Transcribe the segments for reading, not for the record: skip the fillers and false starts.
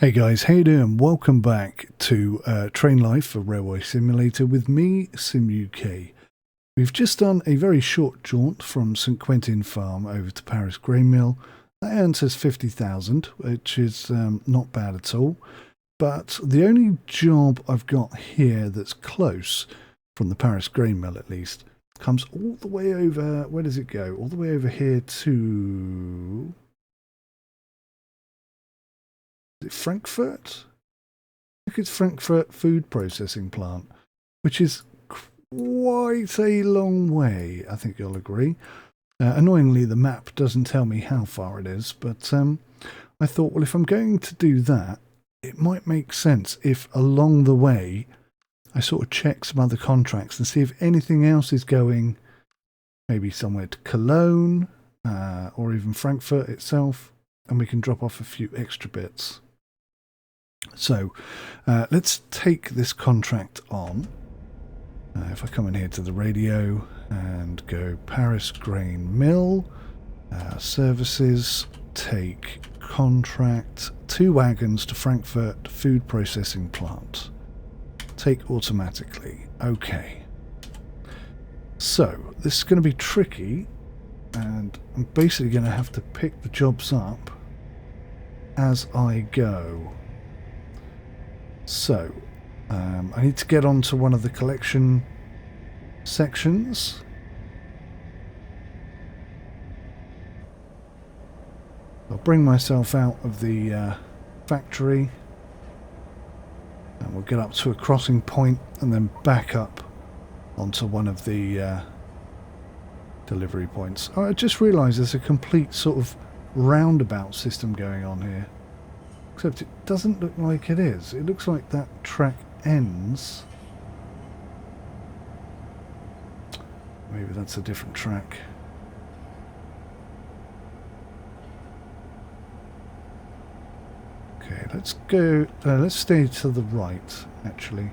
Hey guys, how you doing? Welcome back to Train Life for Railway Simulator with me, 𝗦𝘂𝗃𝗍. We've just done a very short jaunt from St. Quentin Farm over to Paris Grain Mill. That earns us 50,000, which is not bad at all. But the only job I've got here that's close, from the Paris Grain Mill at least, comes all the way over, where does it go? All the way over here to... Is it Frankfurt? I think it's Frankfurt food processing plant, which is quite a long way, I think you'll agree. Annoyingly, the map doesn't tell me how far it is, but I thought, well, if I'm going to do that, it might make sense if along the way I sort of check some other contracts and see if anything else is going maybe somewhere to Cologne or even Frankfurt itself, and we can drop off a few extra bits. So let's take this contract on. If I come in here to the radio and go Paris Grain Mill, services, take contract, 2 wagons to Frankfurt food processing plant. Take automatically. Okay. So this is going to be tricky, and I'm basically going to have to pick the jobs up as I go. So, I need to get onto one of the collection sections. I'll bring myself out of the factory, and we'll get up to a crossing point and then back up onto one of the delivery points. Oh, I just realised there's a complete sort of roundabout system going on here. Except it doesn't look like it is. It looks like that track ends. Maybe that's a different track. Okay, let's go. Let's stay to the right, actually.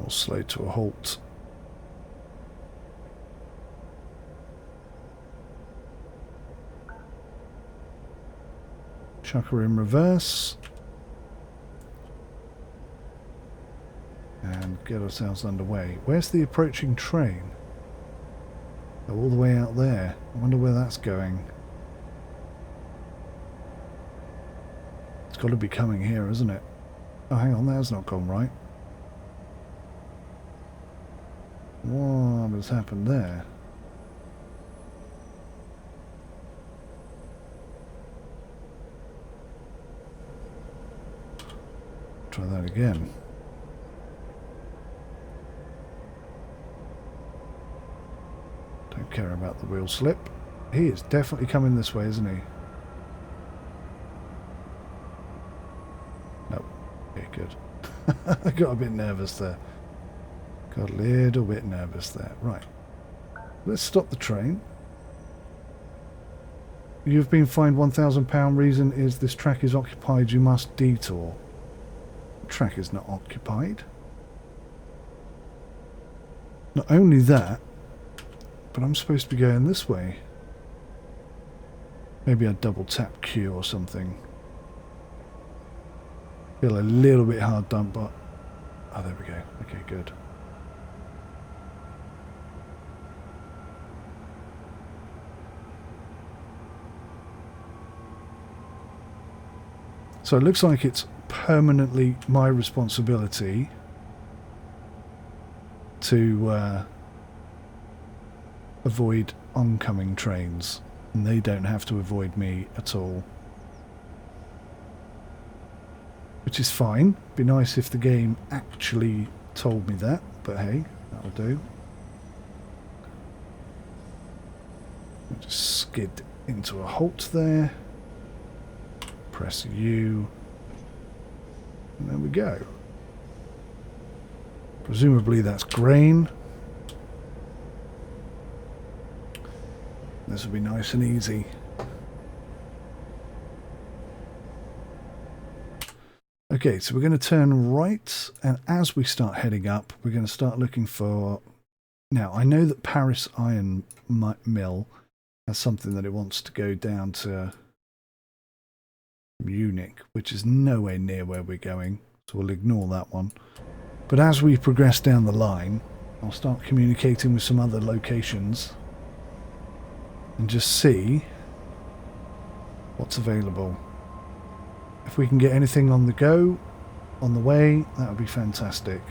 We'll slow to a halt. Chuck her in reverse. And get ourselves underway. Where's the approaching train? Oh, all the way out there. I wonder where that's going. It's got to be coming here, isn't it? Oh, hang on, that's not gone right. What has happened there? Try that again. Don't care about the wheel slip. He is definitely coming this way, isn't he? Nope. Okay, good. I got a bit nervous there. Got a little bit nervous there. Right. Let's stop the train. You've been fined £1,000. Reason is this track is occupied. You must detour. The track is not occupied. Not only that, but I'm supposed to be going this way. Maybe I double tap Q or something. Feel a little bit hard done, but... Oh, there we go. Okay, good. So it looks like it's permanently my responsibility to avoid oncoming trains, and they don't have to avoid me at all. Which is fine. Be nice if the game actually told me that, but hey, that'll do. I'll just skid into a halt there. Press U. And there we go. Presumably that's grain. This will be nice and easy. Okay, so we're going to turn right, and as we start heading up, we're going to start looking for... Now, I know that Paris Iron Mill has something that it wants to go down to Munich, which is nowhere near where we're going, so we'll ignore that one. But as we progress down the line, I'll start communicating with some other locations and just see what's available. If we can get anything on the go, on the way, that would be fantastic.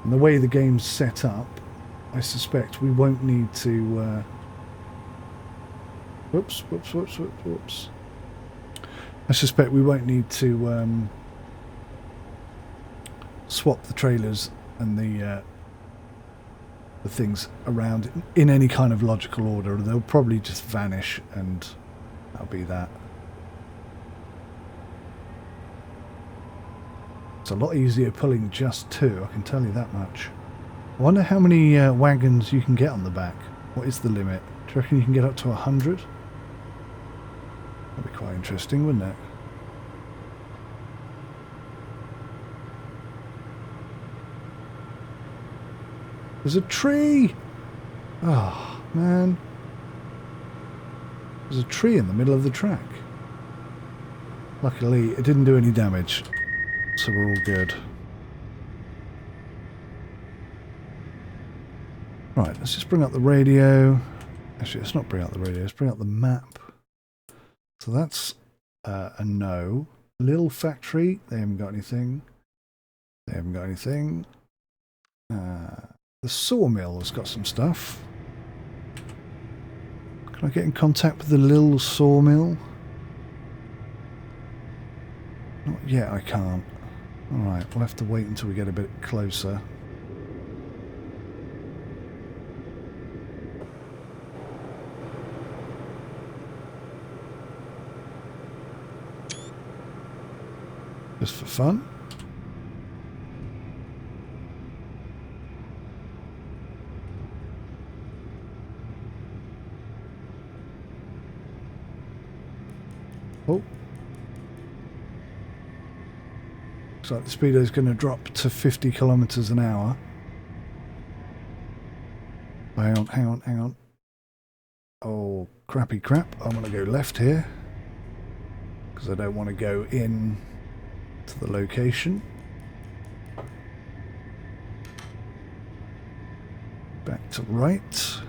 And the way the game's set up, I suspect we won't need to... whoops. I suspect we won't need to swap the trailers and the things around in any kind of logical order. They'll probably just vanish, and that'll be that. It's a lot easier pulling just two, I can tell you that much. I wonder how many wagons you can get on the back. What is the limit? Do you reckon you can get up to 100? That'd be quite interesting, wouldn't it? There's a tree! Oh, man. There's a tree in the middle of the track. Luckily, it didn't do any damage, so we're all good. Right, let's just bring up the radio. Actually, let's not bring up the radio, let's bring up the map. So that's a no. Little factory, they haven't got anything. They haven't got anything. The sawmill has got some stuff. Can I get in contact with the little sawmill? Not yet, I can't. Alright, we'll have to wait until we get a bit closer. Just for fun. Oh. Looks like the speedo is going to drop to 50 kilometers an hour. Hang on. Oh, crappy crap. I'm going to go left here, because I don't want to go in to the location. Back to right.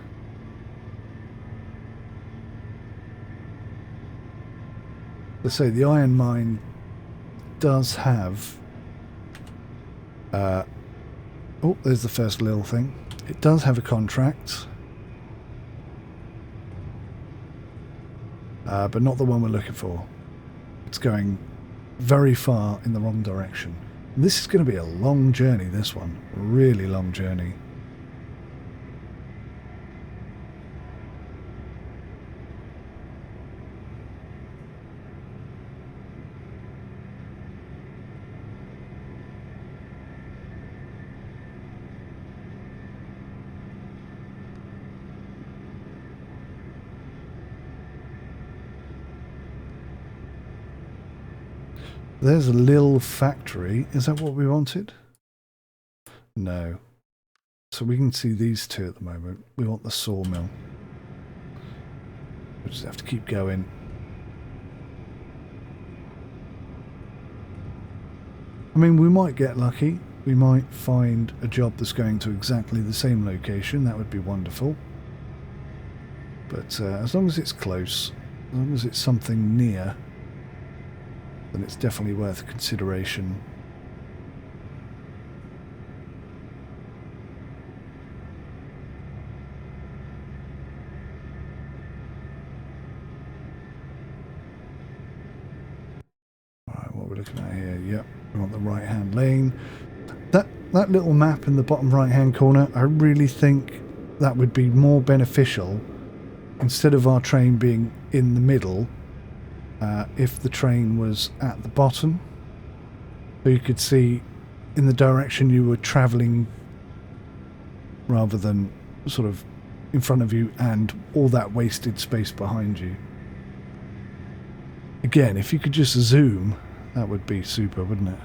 Let's say the iron mine does have... oh, there's the first little thing. It does have a contract. But not the one we're looking for. It's going very far in the wrong direction. And this is going to be a long journey, this one. A really long journey. There's a little factory. Is that what we wanted? No. So we can see these two at the moment. We want the sawmill. We just have to keep going. I mean, we might get lucky. We might find a job that's going to exactly the same location. That would be wonderful. But as long as it's close, as long as it's something near, then it's definitely worth consideration. Alright, what we're looking at here, yep, we want the right hand lane. That little map in the bottom right hand corner, I really think that would be more beneficial instead of our train being in the middle, if the train was at the bottom, so you could see in the direction you were travelling rather than sort of in front of you and all that wasted space behind you. Again, if you could just zoom, that would be super, wouldn't it?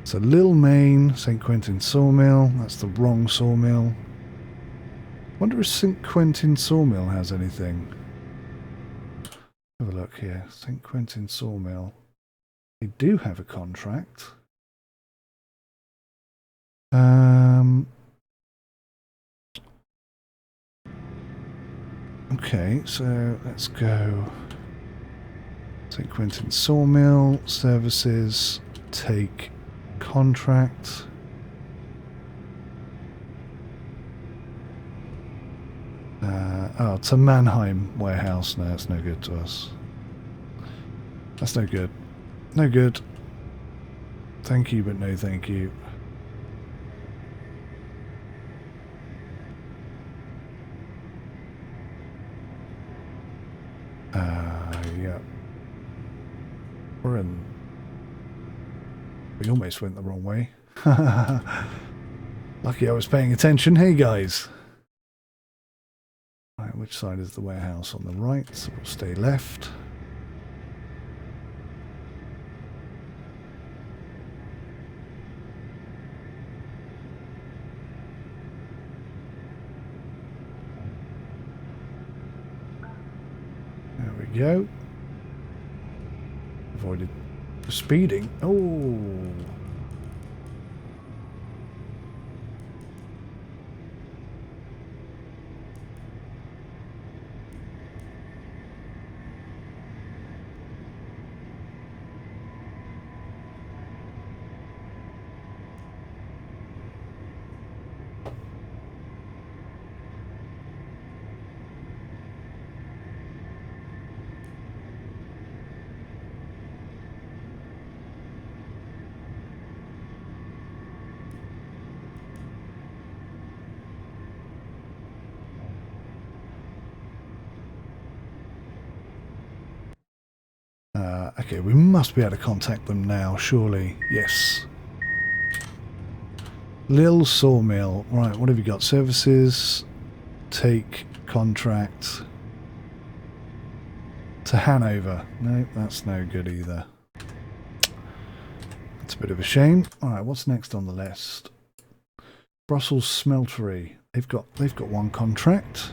So Lille-Maine, St. Quentin Sawmill. That's the wrong sawmill. Wonder if St. Quentin Sawmill has anything. Have a look here. St. Quentin Sawmill. They do have a contract. Okay, so let's go. St. Quentin Sawmill, services, take contract. Oh, it's a Mannheim warehouse. No, that's no good to us. That's no good. No good. Thank you, but no thank you. Yeah. We're in... We almost went the wrong way. Lucky I was paying attention. Hey, guys. Right, which side is the warehouse? On the right, so we'll stay left. There we go. Avoided speeding. Oh. Okay, we must be able to contact them now, surely. Yes. Lille Sawmill. Right, what have you got? Services, take, contract. To Hanover. No, that's no good either. That's a bit of a shame. Alright, what's next on the list? Brussels Smeltery. They've got one contract.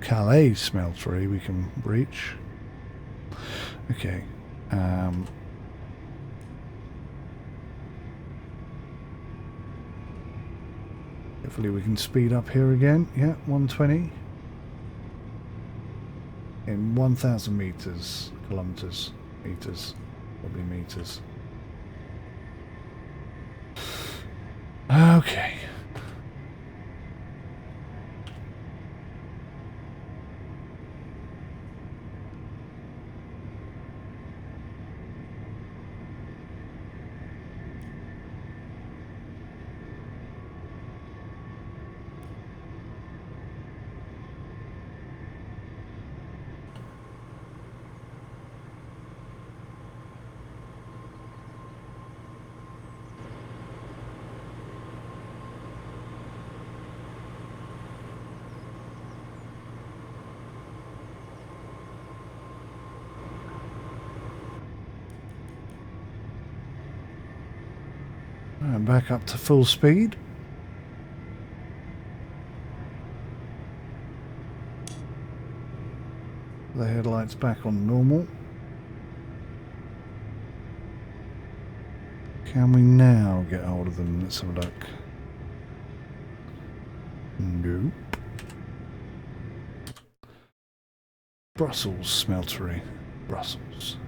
Calais Smeltery we can reach. Okay. Hopefully we can speed up here again. Yeah, 120. In 1,000 meters, kilometers, meters, probably meters. Okay. And back up to full speed. The headlights back on normal. Can we now get hold of them? Let's have a look. Nope. Brussels Smeltery. Brussels.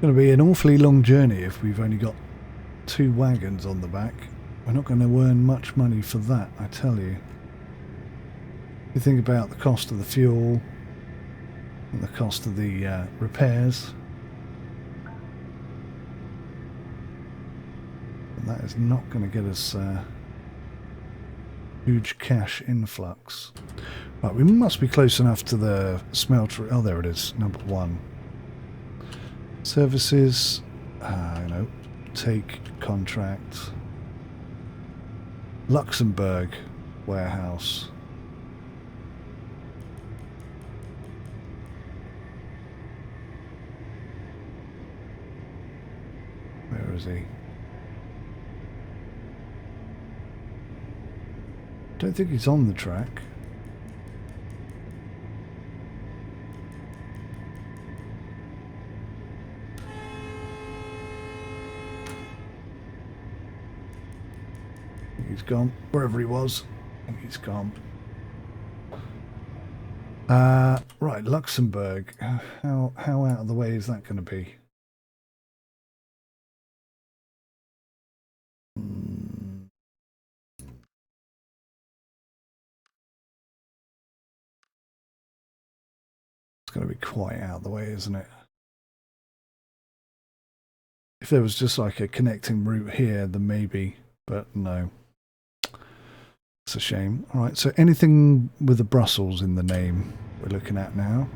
Going to be an awfully long journey if we've only got 2 wagons on the back. We're not going to earn much money for that, I tell you. You think about the cost of the fuel and the cost of the repairs. And that is not going to get us huge cash influx. Right, we must be close enough to the smelter. Oh, there it is, number 1. Services, no, take contract. Luxembourg warehouse. Where is he? Don't think he's on the track. He's gone. Wherever he was, I think he's gone. Right, Luxembourg. How out of the way is that going to be? It's going to be quite out of the way, isn't it? If there was just like a connecting route here, then maybe, but no. It's a shame. All right, so anything with a Brussels in the name we're looking at now.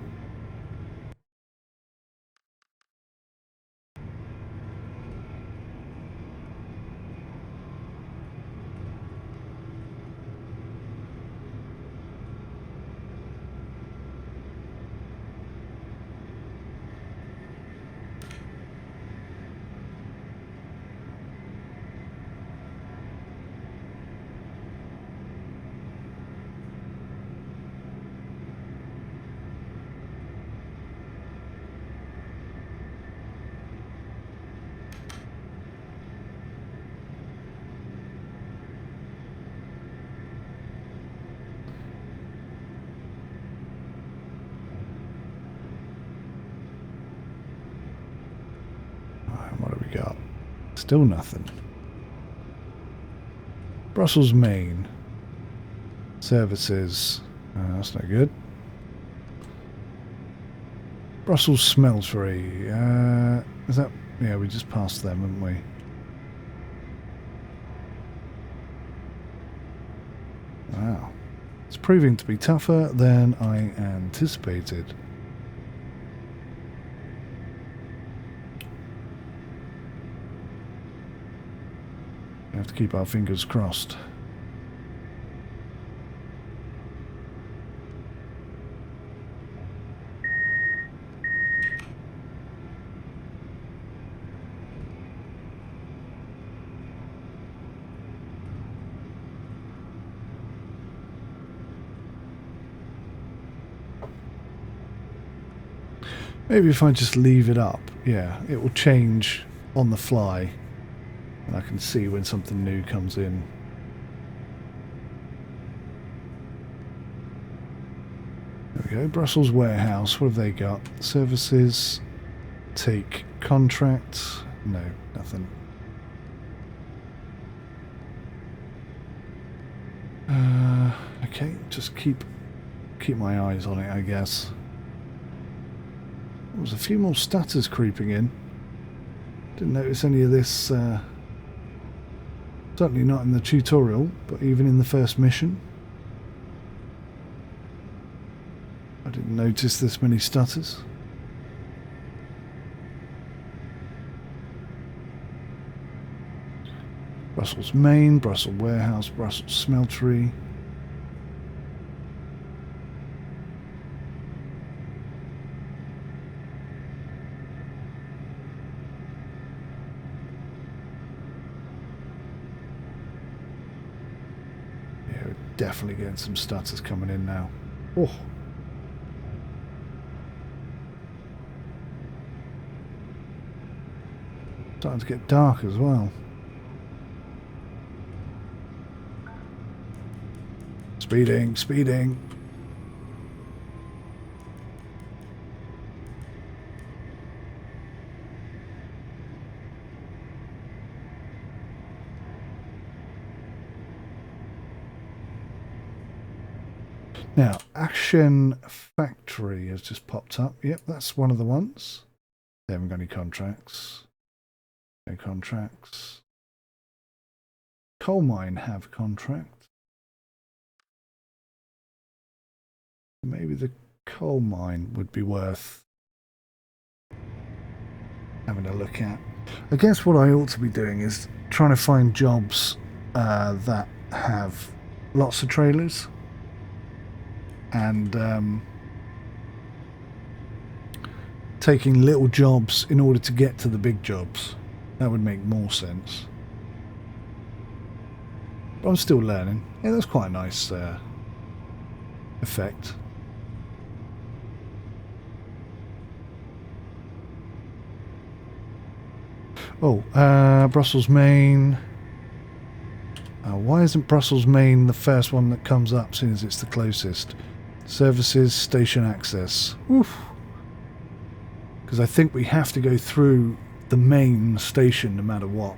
Still nothing. Brussels main. Services. That's no good. Brussels smeltery. Is that... Yeah, we just passed them, haven't we? Wow. It's proving to be tougher than I anticipated. We have to keep our fingers crossed. Maybe if I just leave it up, yeah, it will change on the fly. And I can see when something new comes in. There we go. Brussels warehouse. What have they got? Services. Take contract. No, nothing. Okay, just keep my eyes on it, I guess. There was a few more stutters creeping in. Didn't notice any of this. Certainly not in the tutorial, but even in the first mission. I didn't notice this many stutters. Brussels main, Brussels warehouse, Brussels smeltery. Definitely getting some stutters coming in now. Oh. Starting to get dark as well. Speeding, speeding. Now, Aachen factory has just popped up. Yep, that's one of the ones. They haven't got any contracts. No contracts. Coal mine have a contract. Maybe the coal mine would be worth having a look at. I guess what I ought to be doing is trying to find jobs that have lots of trailers and taking little jobs in order to get to the big jobs. That would make more sense. But I'm still learning. Yeah, that's quite a nice effect. Oh, Brussels Main. Why isn't Brussels Main the first one that comes up, seeing as it's the closest? Services, station access. Oof. Because I think we have to go through the main station no matter what.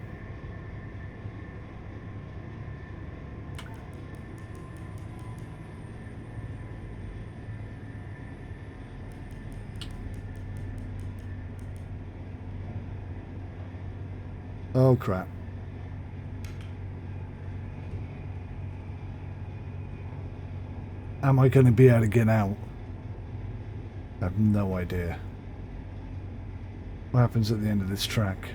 Oh crap. Am I going to be able to get out? I have no idea. What happens at the end of this track?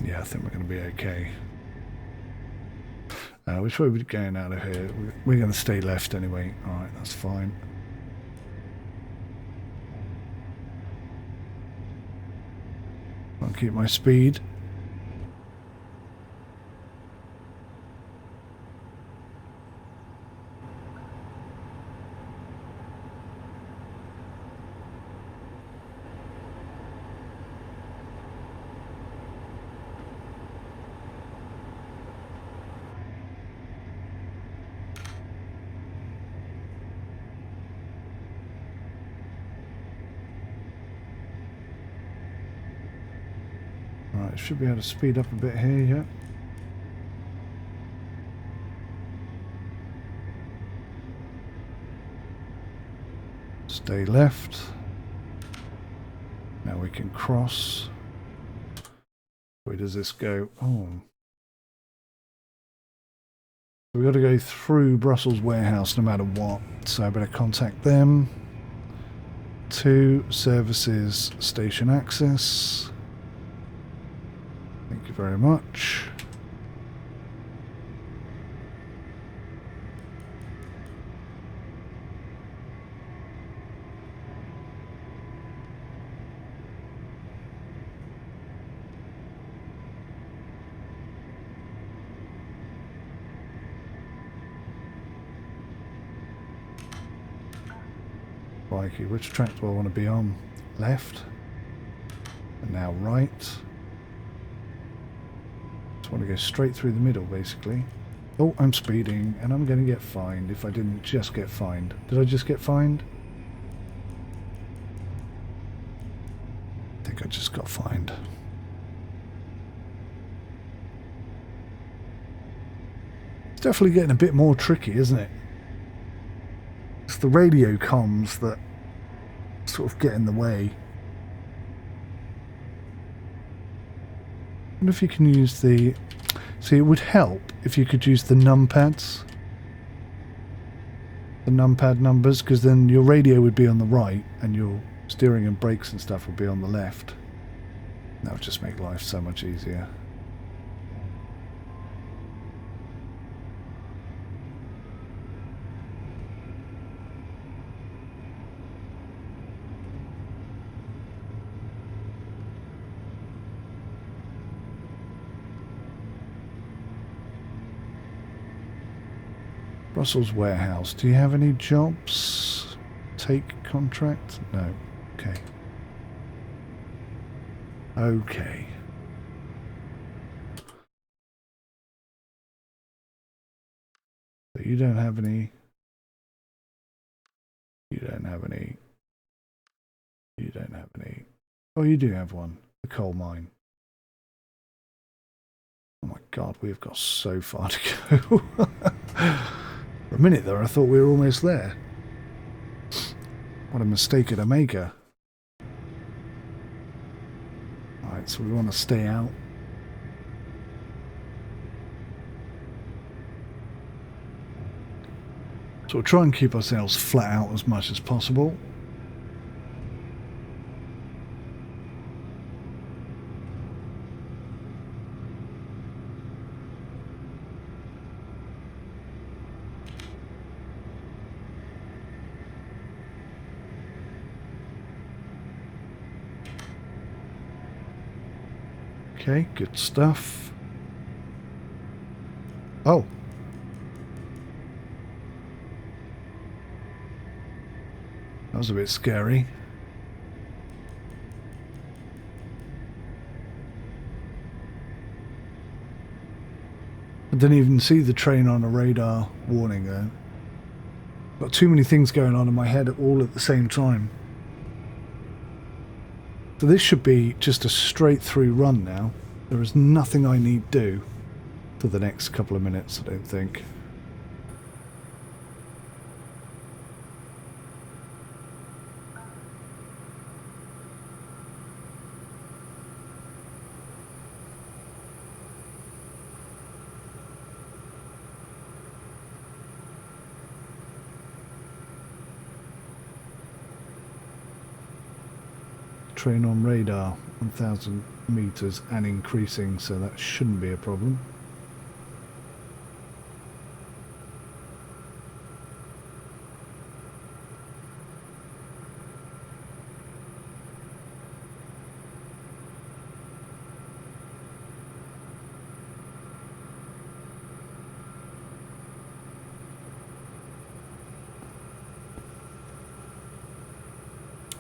Yeah, I think we're going to be okay. Which way are we going out of here? We're going to stay left anyway. Alright, that's fine. I'll keep my speed. Right, should be able to speed up a bit here, yeah. Stay left. Now we can cross. Where does this go? Oh. We've got to go through Brussels warehouse no matter what, so I better contact them. 2 services, station access. Thank you very much. Crikey, which track do I want to be on? Left. And now right. Just want to go straight through the middle, basically. Oh, I'm speeding, and I'm going to get fined if I didn't just get fined. Did I just get fined? I think I just got fined. It's definitely getting a bit more tricky, isn't it? It's the radio comms that sort of get in the way. I wonder if you can use the... See, it would help if you could use the numpads. The numpad numbers, because then your radio would be on the right and your steering and brakes and stuff would be on the left. That would just make life so much easier. Brussels warehouse. Do you have any jobs? Take contract? No. Okay. Okay. you don't have any. You don't have any. You don't have any. Oh, you do have one. The coal mine. Oh my god, we've got so far to go. For a minute there, I thought we were almost there. What a mistake at Omega. Alright, so we want to stay out. So we'll try and keep ourselves flat out as much as possible. Okay, good stuff. Oh. That was a bit scary. I didn't even see the train on a radar warning there. Got too many things going on in my head all at the same time. So this should be just a straight through run now. There is nothing I need do for the next couple of minutes, I don't think. Train on radar, 1,000 meters and increasing, so that shouldn't be a problem.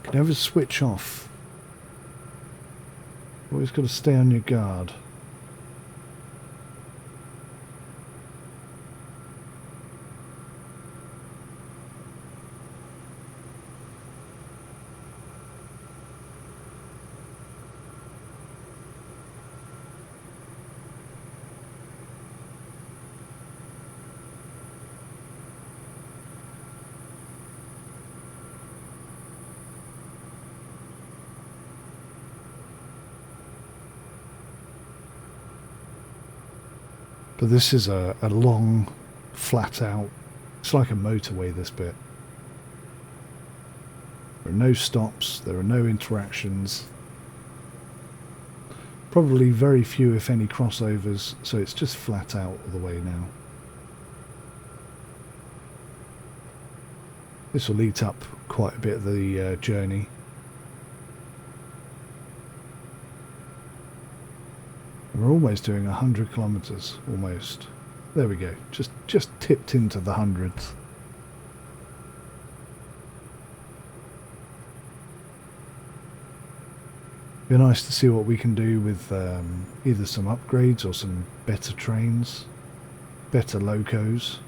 Can never switch off. Always got to stay on your guard. But this is a long, flat out, it's like a motorway, this bit. There are no stops, there are no interactions. Probably very few, if any, crossovers, so it's just flat out all the way now. This will eat up quite a bit of the journey. We're almost doing 100 kilometers, almost. There we go, just tipped into the hundreds. Be nice to see what we can do with either some upgrades or some better trains, better locos.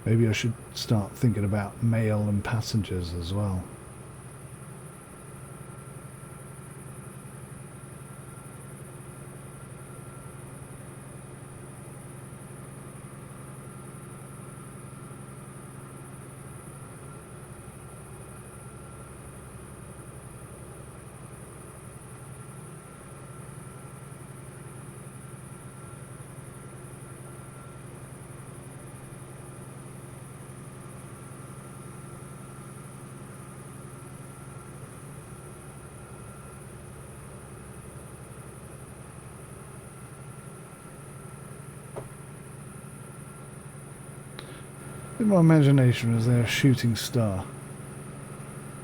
Maybe I should start thinking about mail and passengers as well. In my imagination, was there a shooting star?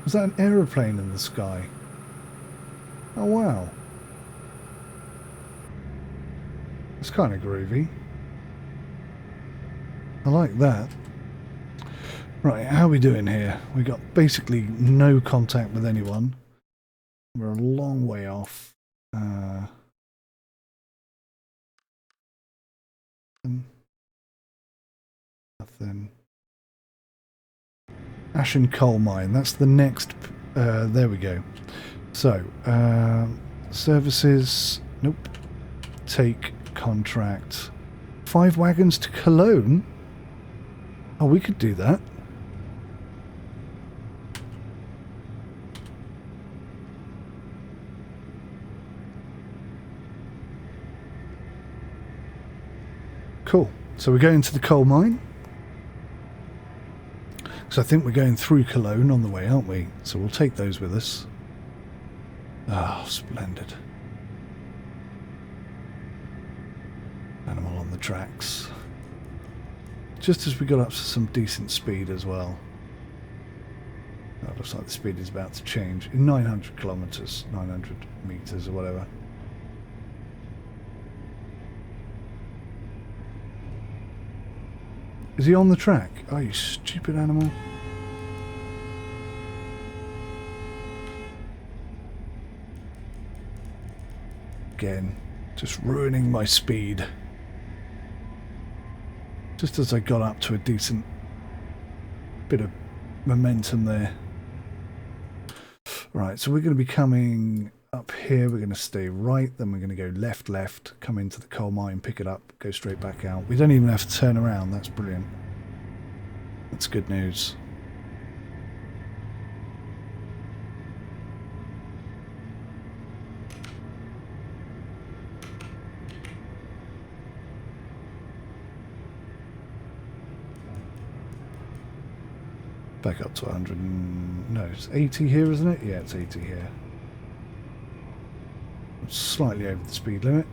Was that an aeroplane in the sky? Oh wow. It's kind of groovy. I like that. Right, how are we doing here? We got basically no contact with anyone. We're a long way off. Ashen coal mine. That's the next. There we go. So, services. Nope. Take contract. 5 wagons to Cologne. Oh, we could do that. Cool. So we're going to the coal mine. So I think we're going through Cologne on the way, aren't we? So we'll take those with us. Ah, oh, splendid. Animal on the tracks. Just as we got up to some decent speed as well. Oh, looks like the speed is about to change. In 900 kilometers, 900 meters or whatever. Is he on the track? Oh, you stupid animal. Again, just ruining my speed. Just as I got up to a decent bit of momentum there. Right, so we're going to be coming up here. We're going to stay right, then we're going to go left, left, come into the coal mine, pick it up, go straight back out. We don't even have to turn around. That's brilliant. That's good news. Back up to 100 and... no, it's 80 here, isn't it? Yeah, it's 80 here. Slightly over the speed limit.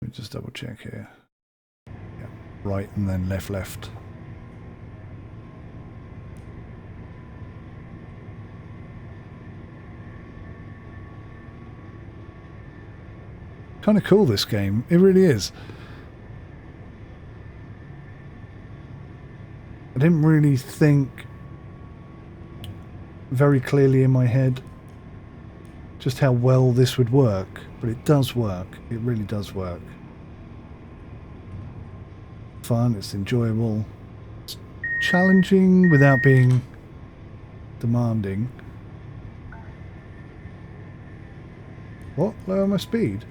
Let me just double check here. Yeah, right and then left, left. Kind of cool, this game. It really is. I didn't really think very clearly in my head just how well this would work, but it does work. It really does work. Fun, it's enjoyable. It's challenging without being demanding. What? Lower my speed?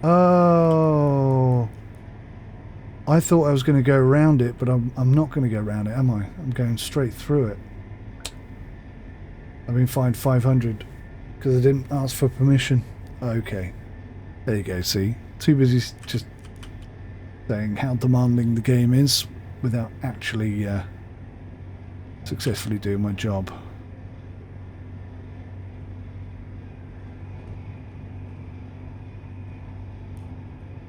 Oh, I thought I was going to go around it, but I'm not going to go around it, am I? I'm going straight through it. I've been fined 500 because I didn't ask for permission. Okay, there you go. See, too busy just saying how demanding the game is without actually successfully doing my job.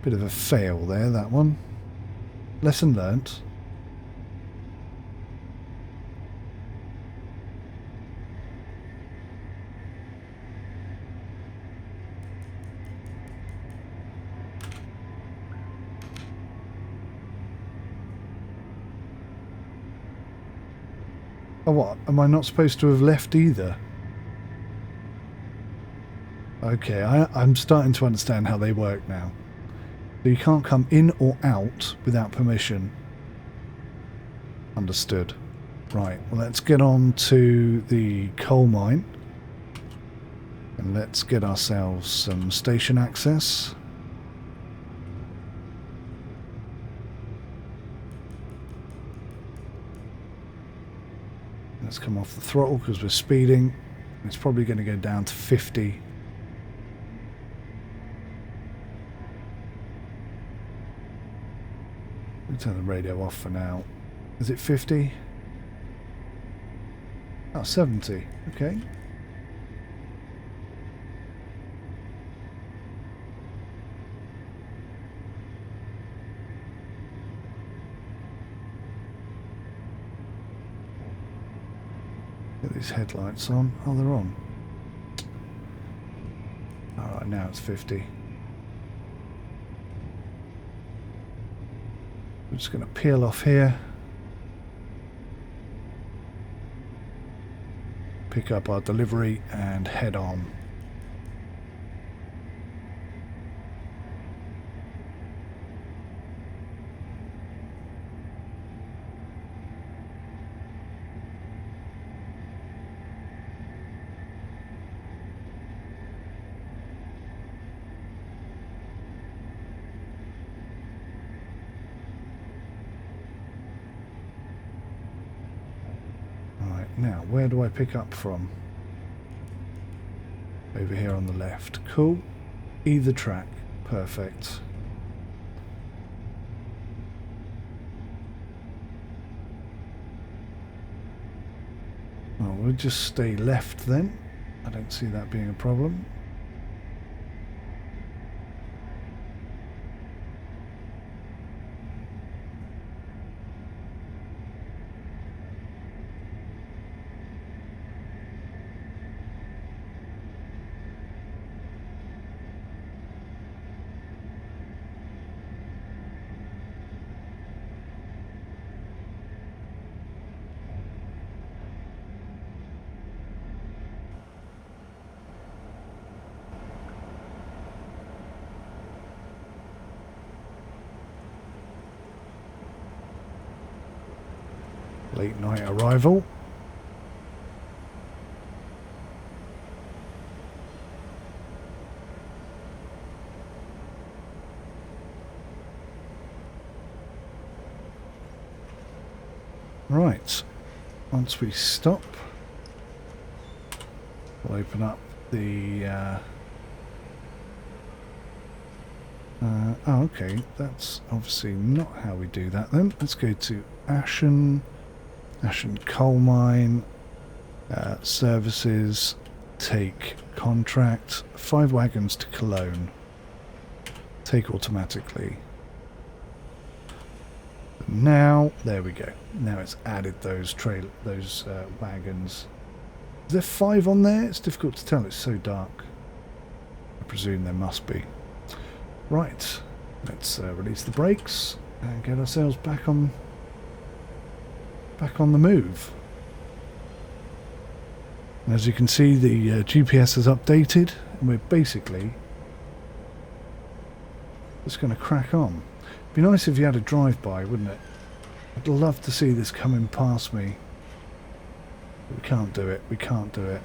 Bit of a fail there, that one. Lesson learnt. Oh, what? Am I not supposed to have left either? Okay, I'm starting to understand how they work now. So you can't come in or out without permission. Understood. Right, well, let's get on to the coal mine. And let's get ourselves some station access. Let's come off the throttle because we're speeding. It's probably going to go down to 50. Turn the radio off for now. Is it 50? Oh, 70. Okay. Get these headlights on. Oh, they're on. Alright, now it's 50. I'm just going to peel off here. pick up our delivery and head on. Now, where do I pick up from? Over here on the left. Cool. Either track. Perfect. Well, we'll just stay left then. I don't see that being a problem. Late night arrival. Right, once we stop, we'll open up the oh, okay, that's obviously not how we do that then. Let's go to Aachen coal mine, services, take contract, 5 wagons to Cologne, take automatically. Now, there we go. Now it's added those wagons. Is there 5 on there? It's difficult to tell, it's so dark. I presume there must be. Right, let's release the brakes and get ourselves back on the move. And as you can see, the GPS has updated, and we're basically just going to crack on. It'd be nice if you had a drive-by, wouldn't it? I'd love to see this coming past me. But we can't do it. We can't do it.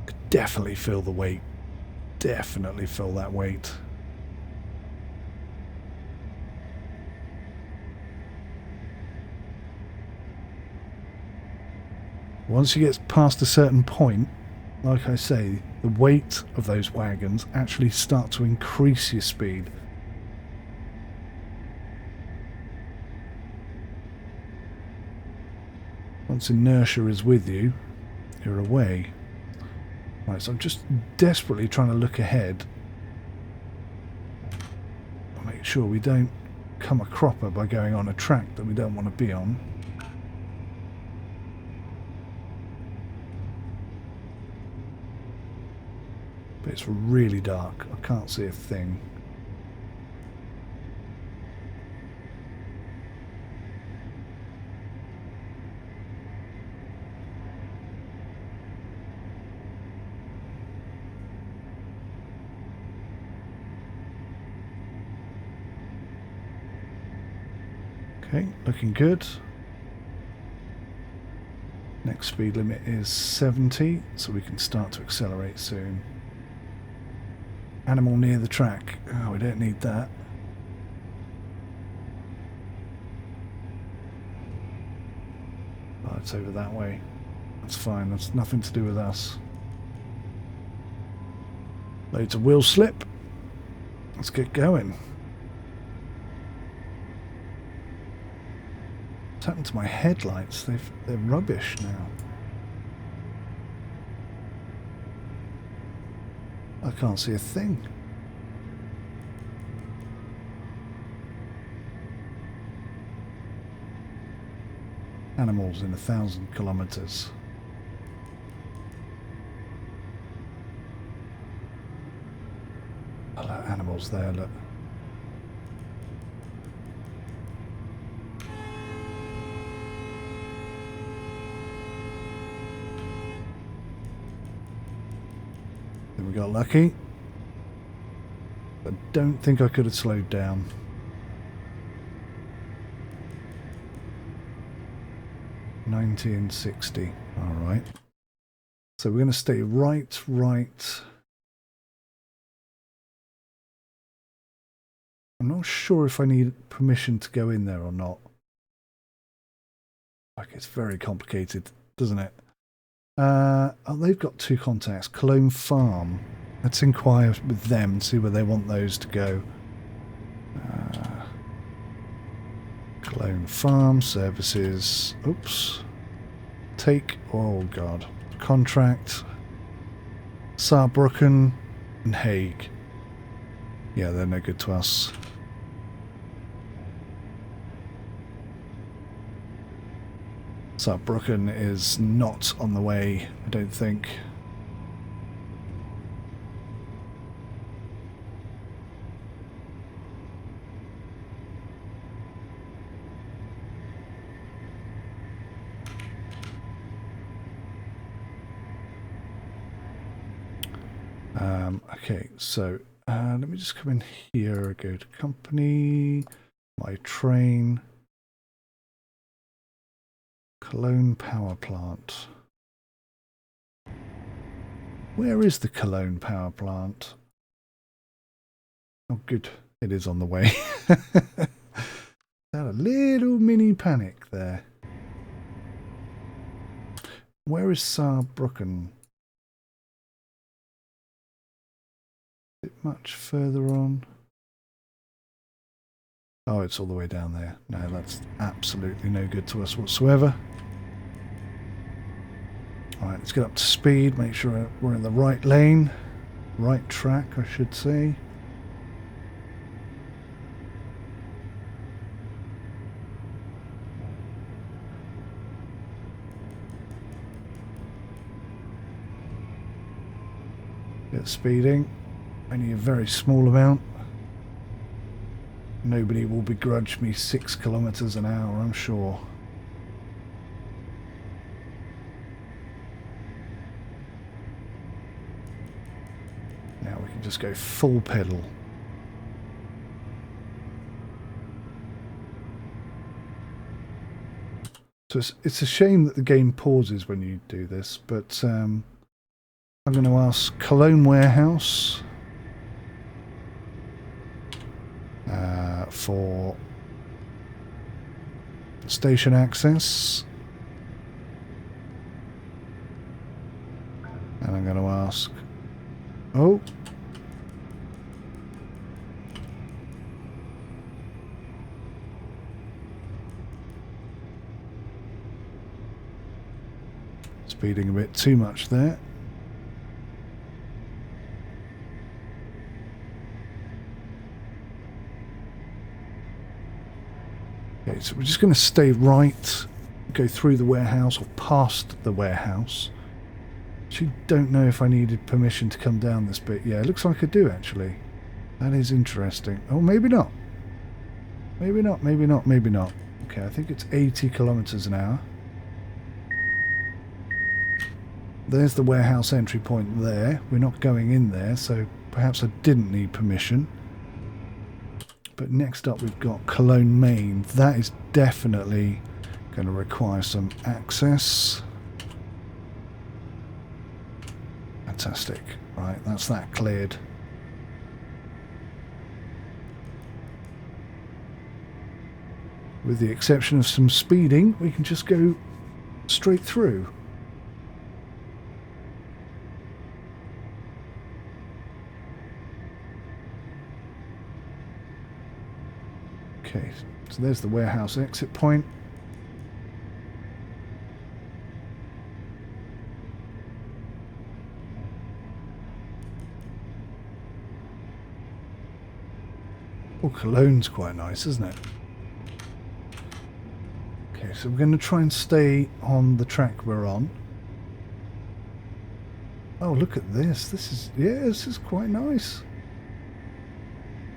Could definitely feel the weight. Definitely feel that weight. Once you get past a certain point, like I say, the weight of those wagons actually start to increase your speed. Once inertia is with you, you're away. Right, so I'm just desperately trying to look ahead. Make sure we don't come a cropper by going on a track that we don't want to be on. But it's really dark. I can't see a thing. Okay, looking good. Next speed limit is 70, so we can start to accelerate soon. Animal near the track. Oh, we don't need that. Oh, it's over that way. That's fine. That's nothing to do with us. Loads of wheel slip. Let's get going. What's happened to my headlights? They're rubbish now. I can't see a thing. Animals in 1,000 kilometers. Oh, look, animals there, look. We got lucky. I don't think I could have slowed down. $90 and $60. All right. So we're going to stay right. I'm not sure if I need permission to go in there or not. Like, it's very complicated, doesn't it? Oh, they've got 2 contacts. Cologne Farm. Let's inquire with them and see where they want those to go. Cologne Farm services. Oops. Take. Oh God. Contract. Saarbrücken and Hague. Yeah, they're no good to us. Saarbrücken is not on the way, I don't think. Okay, so let me just come in here, go to company, my train, Cologne power plant. Where is the Cologne power plant? Oh, good, it is on the way. Had a little mini panic there. Where is Saarbrücken? Is it much further on? Oh, it's all the way down there. No, that's absolutely no good to us whatsoever. Alright, let's get up to speed, make sure we're in the right lane. Right track, I should say. Get speeding. Only a very small amount. Nobody will begrudge me 6 kilometers an hour, I'm sure. Now we can just go full pedal. So it's a shame that the game pauses when you do this, but I'm going to ask Cologne Warehouse for station access, and I'm going to ask, oh, speeding a bit too much there. Okay, so we're just going to stay right, go through the warehouse or past the warehouse. Actually, don't know if I needed permission to come down this bit. Yeah, it looks like I do actually. That is interesting. Oh, maybe not. Maybe not, maybe not, maybe not. Okay, I think it's 80 kilometers an hour. There's the warehouse entry point there. We're not going in there, so perhaps I didn't need permission. But next up we've got Cologne Main. That is definitely going to require some access. Fantastic. Right, that's that cleared. With the exception of some speeding, we can just go straight through. Okay, so there's the warehouse exit point. Oh, Cologne's quite nice, isn't it? Okay, so we're going to try and stay on the track we're on. Oh, look at this. This is quite nice.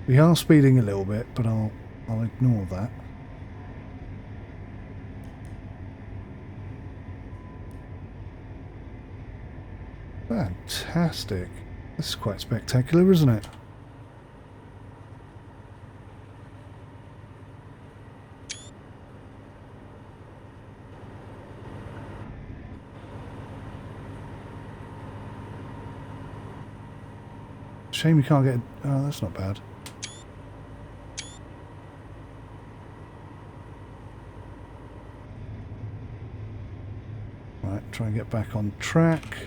We are speeding a little bit, but I'll ignore that. Fantastic. This is quite spectacular, isn't it? Shame you can't get... Oh, that's not bad. Right, try and get back on track.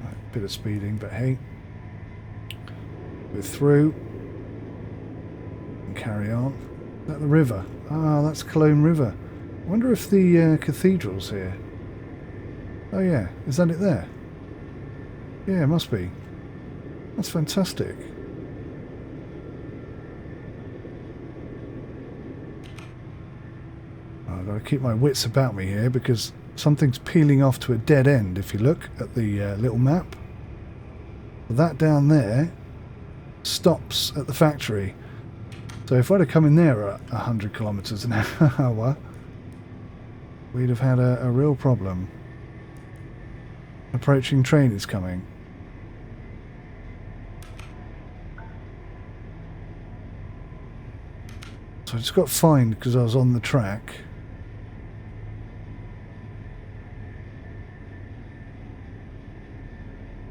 Right, bit of speeding, but hey. We're through. And carry on. Is that the river? Ah, that's Cologne River. I wonder if the cathedral's here. Oh yeah, is that it there? Yeah, it must be. That's fantastic. I've got to keep my wits about me here because something's peeling off to a dead end if you look at the little map. That down there stops at the factory. So if I'd have come in there at 100 kilometers an hour, we'd have had a real problem. Approaching train is coming. So I just got fined because I was on the track.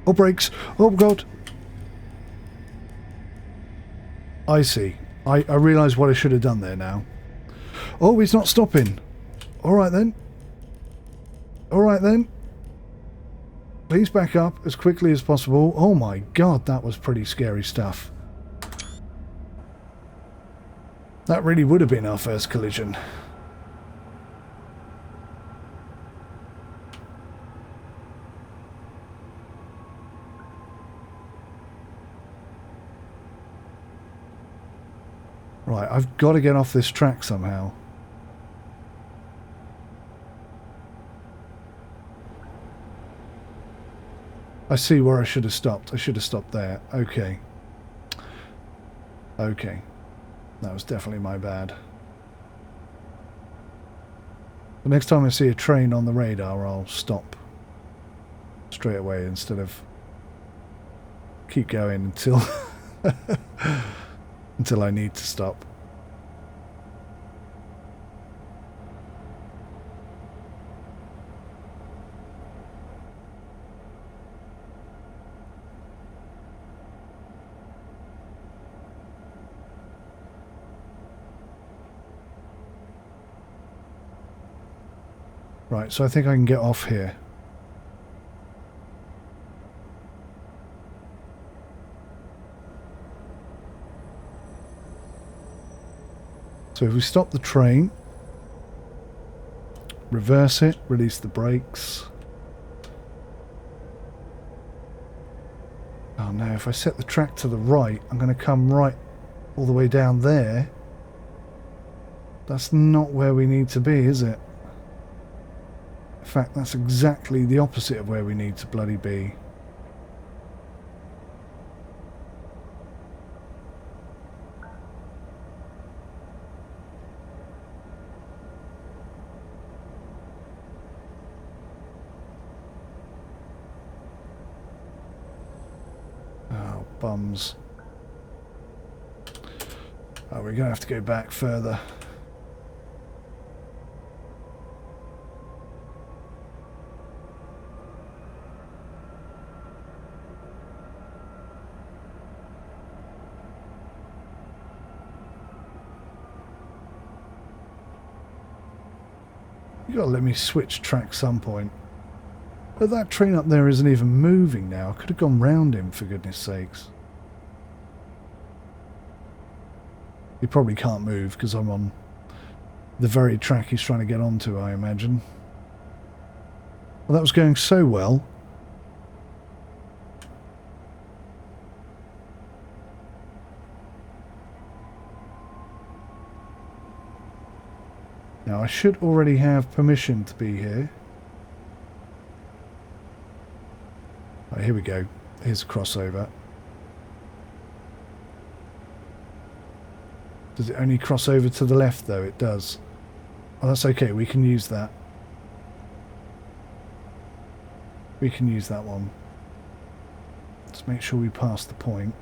Oh, brakes! Oh, God! I see. I realise what I should have done there now. Oh, he's not stopping. Alright then. Alright then. Please back up as quickly as possible. Oh my God, that was pretty scary stuff. That really would have been our first collision. Right, I've got to get off this track somehow. I see where I should have stopped. I should have stopped there. Okay. Okay. That was definitely my bad. The next time I see a train on the radar, I'll stop straight away instead of keep going until until I need to stop. Right, so I think I can get off here. So if we stop the train, reverse it, release the brakes. Oh no, if I set the track to the right, I'm going to come right all the way down there. That's not where we need to be, is it? In fact, that's exactly the opposite of where we need to bloody be. Oh, bums. Oh, we're going to have to go back further. You gotta let me switch track some point. But that train up there isn't even moving now. I could have gone round him, for goodness sakes. He probably can't move because I'm on the very track he's trying to get onto, I imagine. Well, that was going so well. Now, I should already have permission to be here. Right, here we go. Here's a crossover. Does it only cross over to the left, though? It does. Oh, that's okay. We can use that. We can use that one. Let's make sure we pass the point.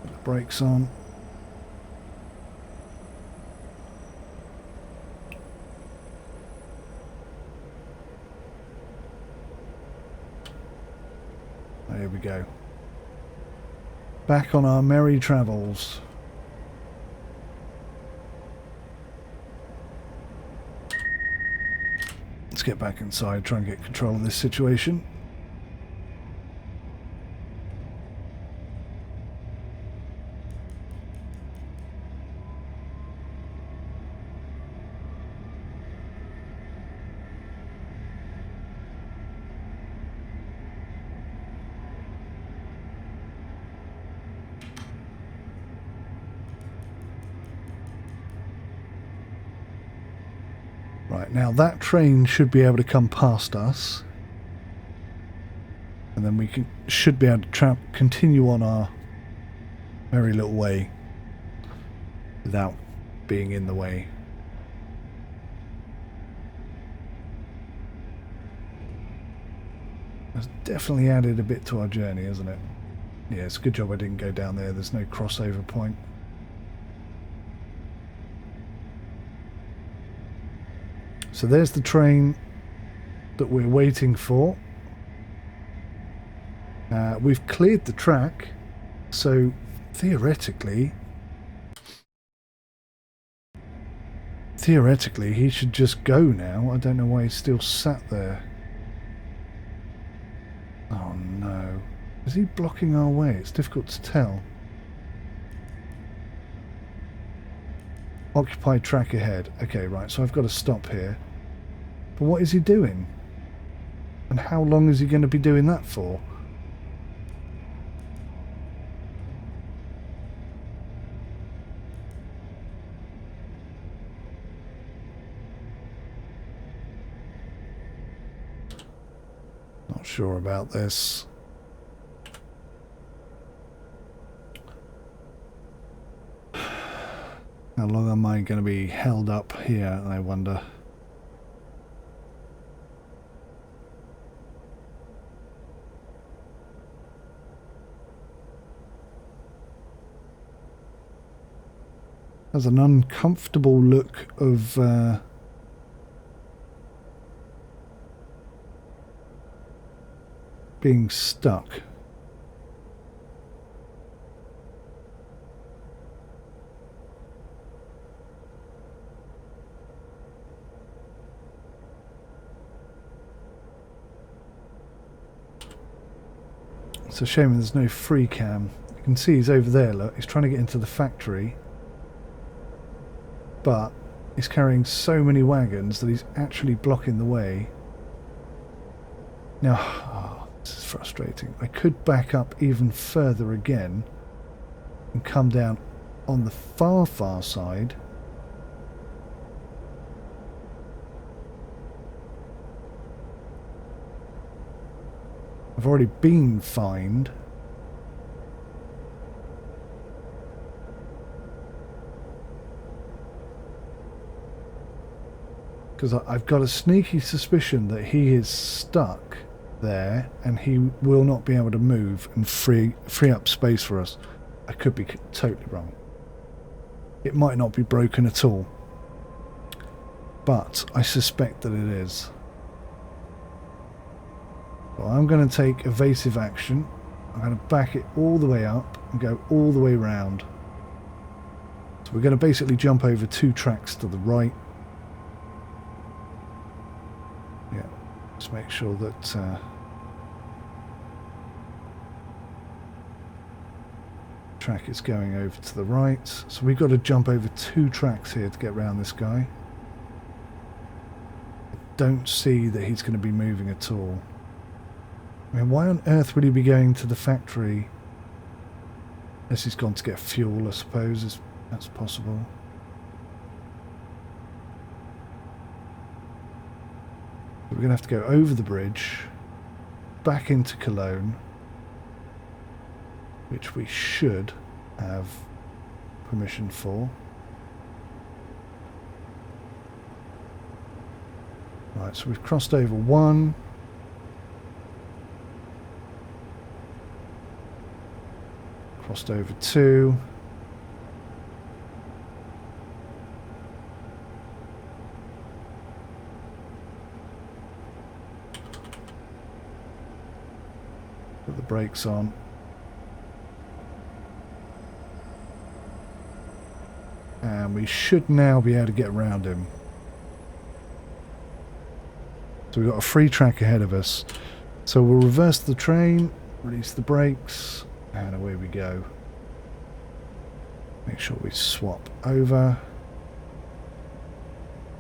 Put the brakes on. There we go. Back on our merry travels. Let's get back inside, try and get control of this situation. Right, now that train should be able to come past us, and then we should be able to continue on our merry little way without being in the way. That's definitely added a bit to our journey, isn't it? Yeah, it's a good job I didn't go down there. There's no crossover point. So there's the train that we're waiting for. We've cleared the track, so theoretically he should just go now. I don't know why he's still sat there. Oh no. Is he blocking our way? It's difficult to tell. Occupy track ahead. Okay, right, so I've got to stop here. But what is he doing? And how long is he going to be doing that for? Not sure about this. How long am I going to be held up here, I wonder? Has an uncomfortable look of being stuck. It's a shame there's no free cam. You can see he's over there, look. He's trying to get into the factory. But he's carrying so many wagons that he's actually blocking the way. Now, oh, this is frustrating. I could back up even further again and come down on the far side. I've already been fined. Because I've got a sneaky suspicion that he is stuck there and he will not be able to move and free up space for us. I could be totally wrong. It might not be broken at all. But I suspect that it is. So I'm going to take evasive action. I'm going to back it all the way up and go all the way round. So we're going to basically jump over 2 tracks to the right. Yeah, let's make sure that track is going over to the right. So we've got to jump over 2 tracks here to get around this guy. I don't see that he's going to be moving at all. I mean, why on earth would he be going to the factory? Unless he's gone to get fuel, I suppose, if that's possible. We're going to have to go over the bridge, back into Cologne, which we should have permission for. Right, so we've crossed over 1. Crossed over 2. Put the brakes on. And we should now be able to get around him. So we've got a free track ahead of us. So we'll reverse the train, release the brakes, and away we go. Make sure we swap over.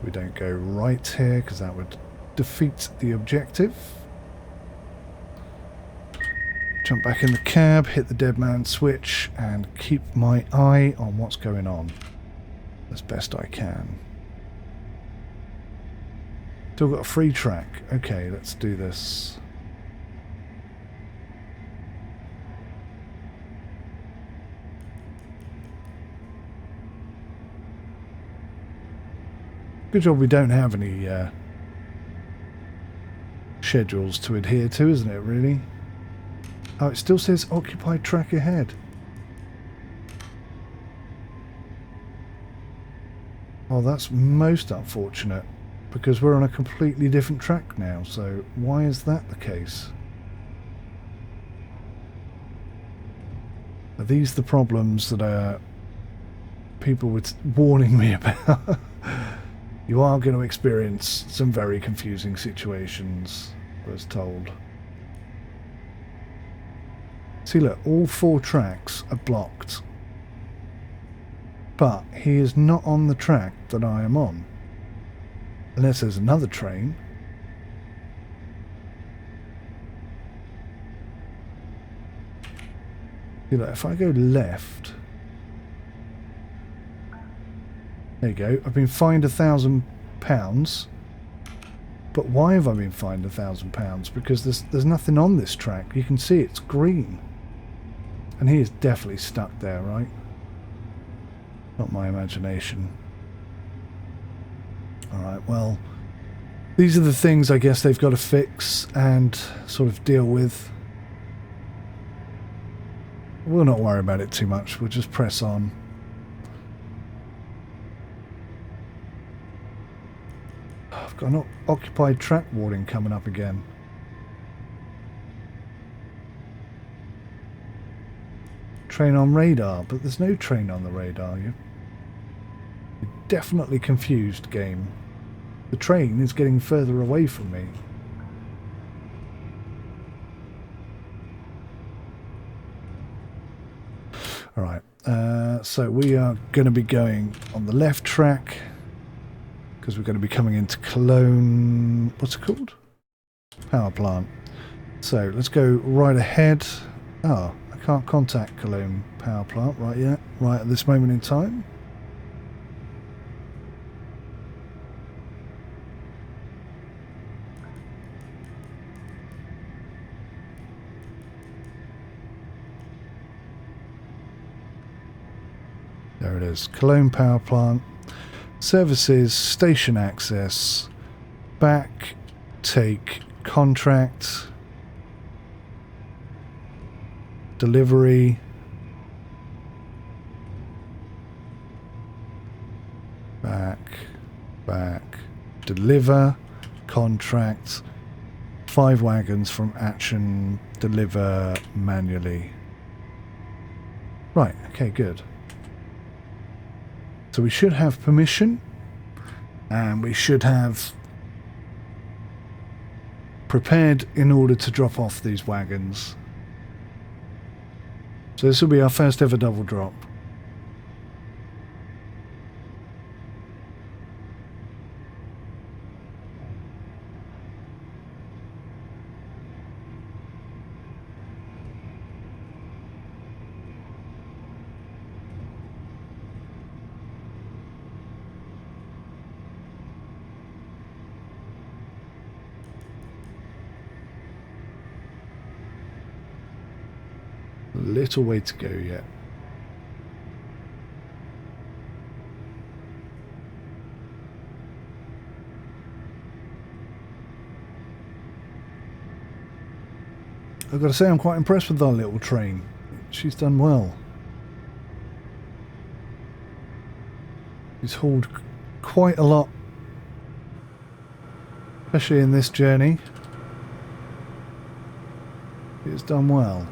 We don't go right here because that would defeat the objective. Jump back in the cab, hit the dead man switch, and keep my eye on what's going on as best I can. Still got a free track. Okay, let's do this. Good job we don't have any schedules to adhere to, isn't it, really? Oh, it still says occupied track ahead. Oh, that's most unfortunate, because we're on a completely different track now, so why is that the case? Are these the problems that people were warning me about? You are going to experience some very confusing situations, I was told. See, look, all 4 tracks are blocked. But he is not on the track that I am on. Unless there's another train. See, look, if I go left... There you go. I've been fined £1,000. But why have I been fined £1,000? Because there's nothing on this track. You can see it's green. And he is definitely stuck there, right? Not my imagination. Alright, well, these are the things I guess they've got to fix and sort of deal with. We'll not worry about it too much. We'll just press on. I've got an occupied track warning coming up again. Train on radar, but there's no train on the radar. You're definitely confused, game. The train is getting further away from me. Alright, so we are going to be going on the left track because we're going to be coming into Cologne. What's it called? Power plant. So let's go right ahead. Oh, I can't contact Cologne power plant right yet, right at this moment in time. There it is, Cologne power plant, services, station access, back, take, contract, delivery, back, deliver, contract, 5 wagons from action, deliver manually. Right, okay, good. So we should have permission, and we should have prepared in order to drop off these wagons. So this will be our first ever double drop. Little way to go yet. I've got to say I'm quite impressed with our little train. She's done well. She's hauled quite a lot, especially in this journey. It's done well.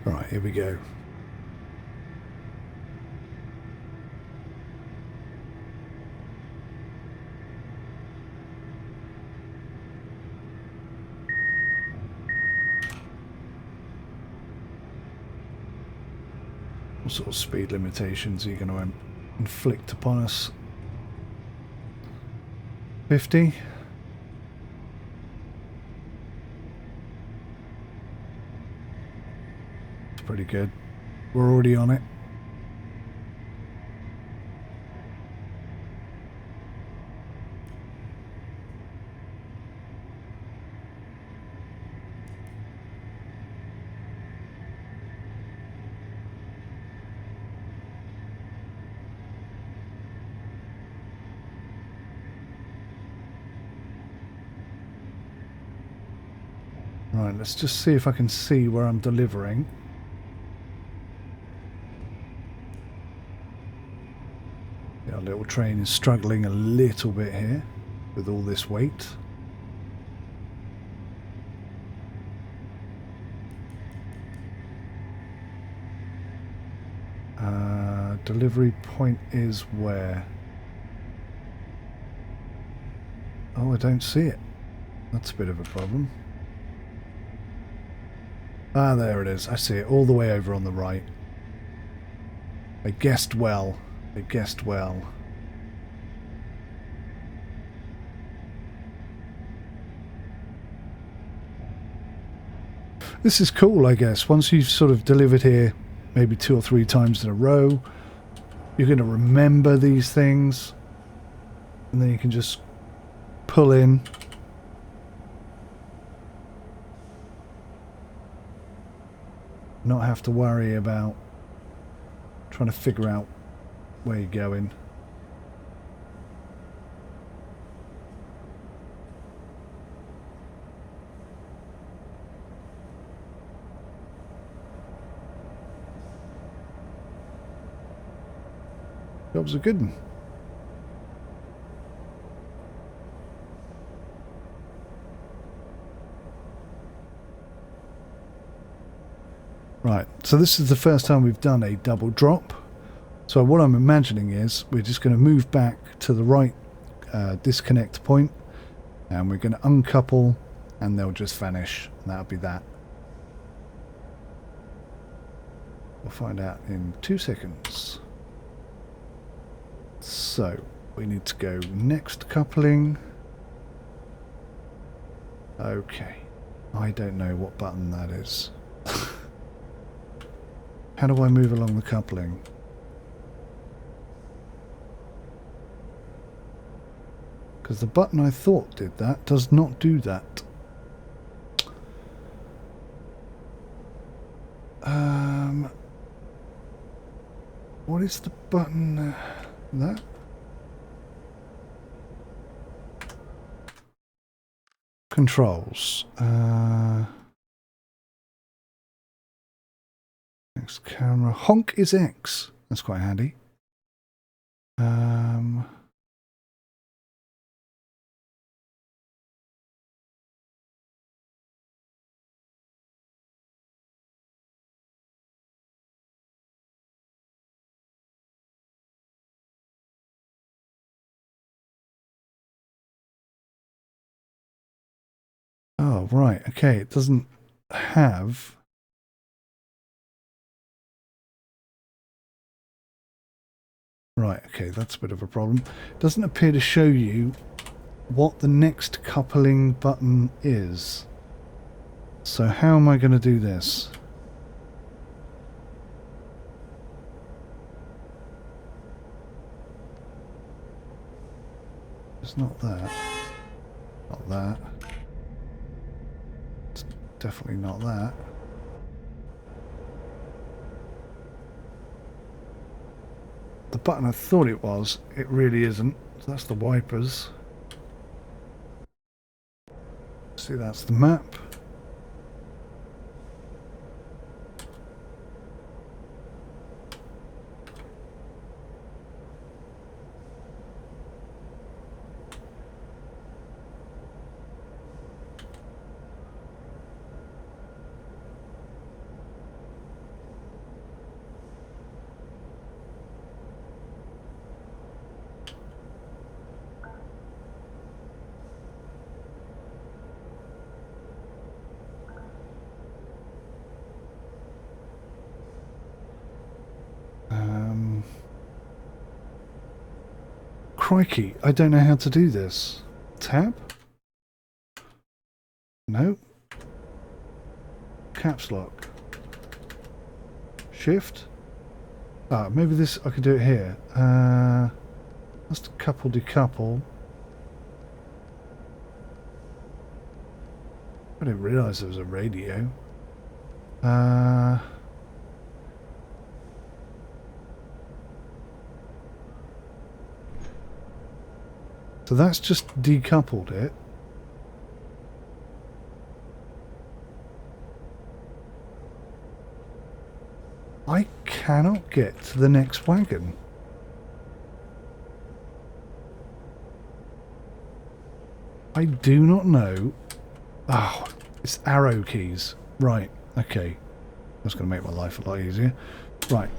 Right, here we go. What sort of speed limitations are you going to inflict upon us? 50? Pretty good. We're already on it. Right, let's just see if I can see where I'm delivering. Our little train is struggling a little bit here with all this weight. Delivery point is where? Oh, I don't see it. That's a bit of a problem. Ah, there it is. I see it all the way over on the right. I guessed well. I guessed well. This is cool, I guess. Once you've sort of delivered here maybe 2 or 3 times in a row, you're going to remember these things. And then you can just pull in. Not have to worry about trying to figure out where you're going. Job's a good one. Right, so this is the first time we've done a double drop. So what I'm imagining is we're just going to move back to the right disconnect point, and we're going to uncouple, and they'll just vanish, and that'll be that. We'll find out in 2 seconds. So we need to go next coupling. Okay, I don't know what button that is. How do I move along the coupling? Because the button I thought did that does not do that. What is the button? That? Controls. Next camera. Honk is X. That's quite handy. Oh, right. Okay. It doesn't have... Right. Okay. That's a bit of a problem. It doesn't appear to show you what the next coupling button is. So how am I going to do this? It's not that. Not that. It's definitely not that. The button I thought it was, it really isn't. So that's the wipers. See, that's the map. Crikey, I don't know how to do this. Tab? No. Caps lock. Shift? Ah, maybe this, I could do it here. That's the couple decouple. I didn't realise there was a radio. So that's just decoupled it. I cannot get to the next wagon. I do not know. Oh, it's arrow keys. Right, okay. That's going to make my life a lot easier. Right,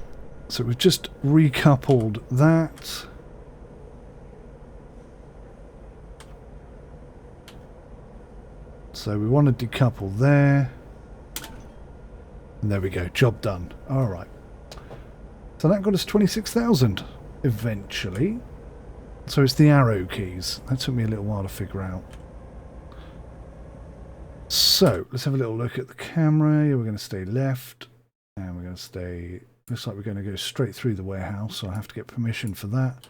so we've just recoupled that. So we want to decouple there. And there we go, job done. Alright. So that got us 26,000 eventually. So it's the arrow keys. That took me a little while to figure out. So let's have a little look at the camera. Yeah, we're going to stay left. And we're going to stay... Looks like we're going to go straight through the warehouse. So I have to get permission for that.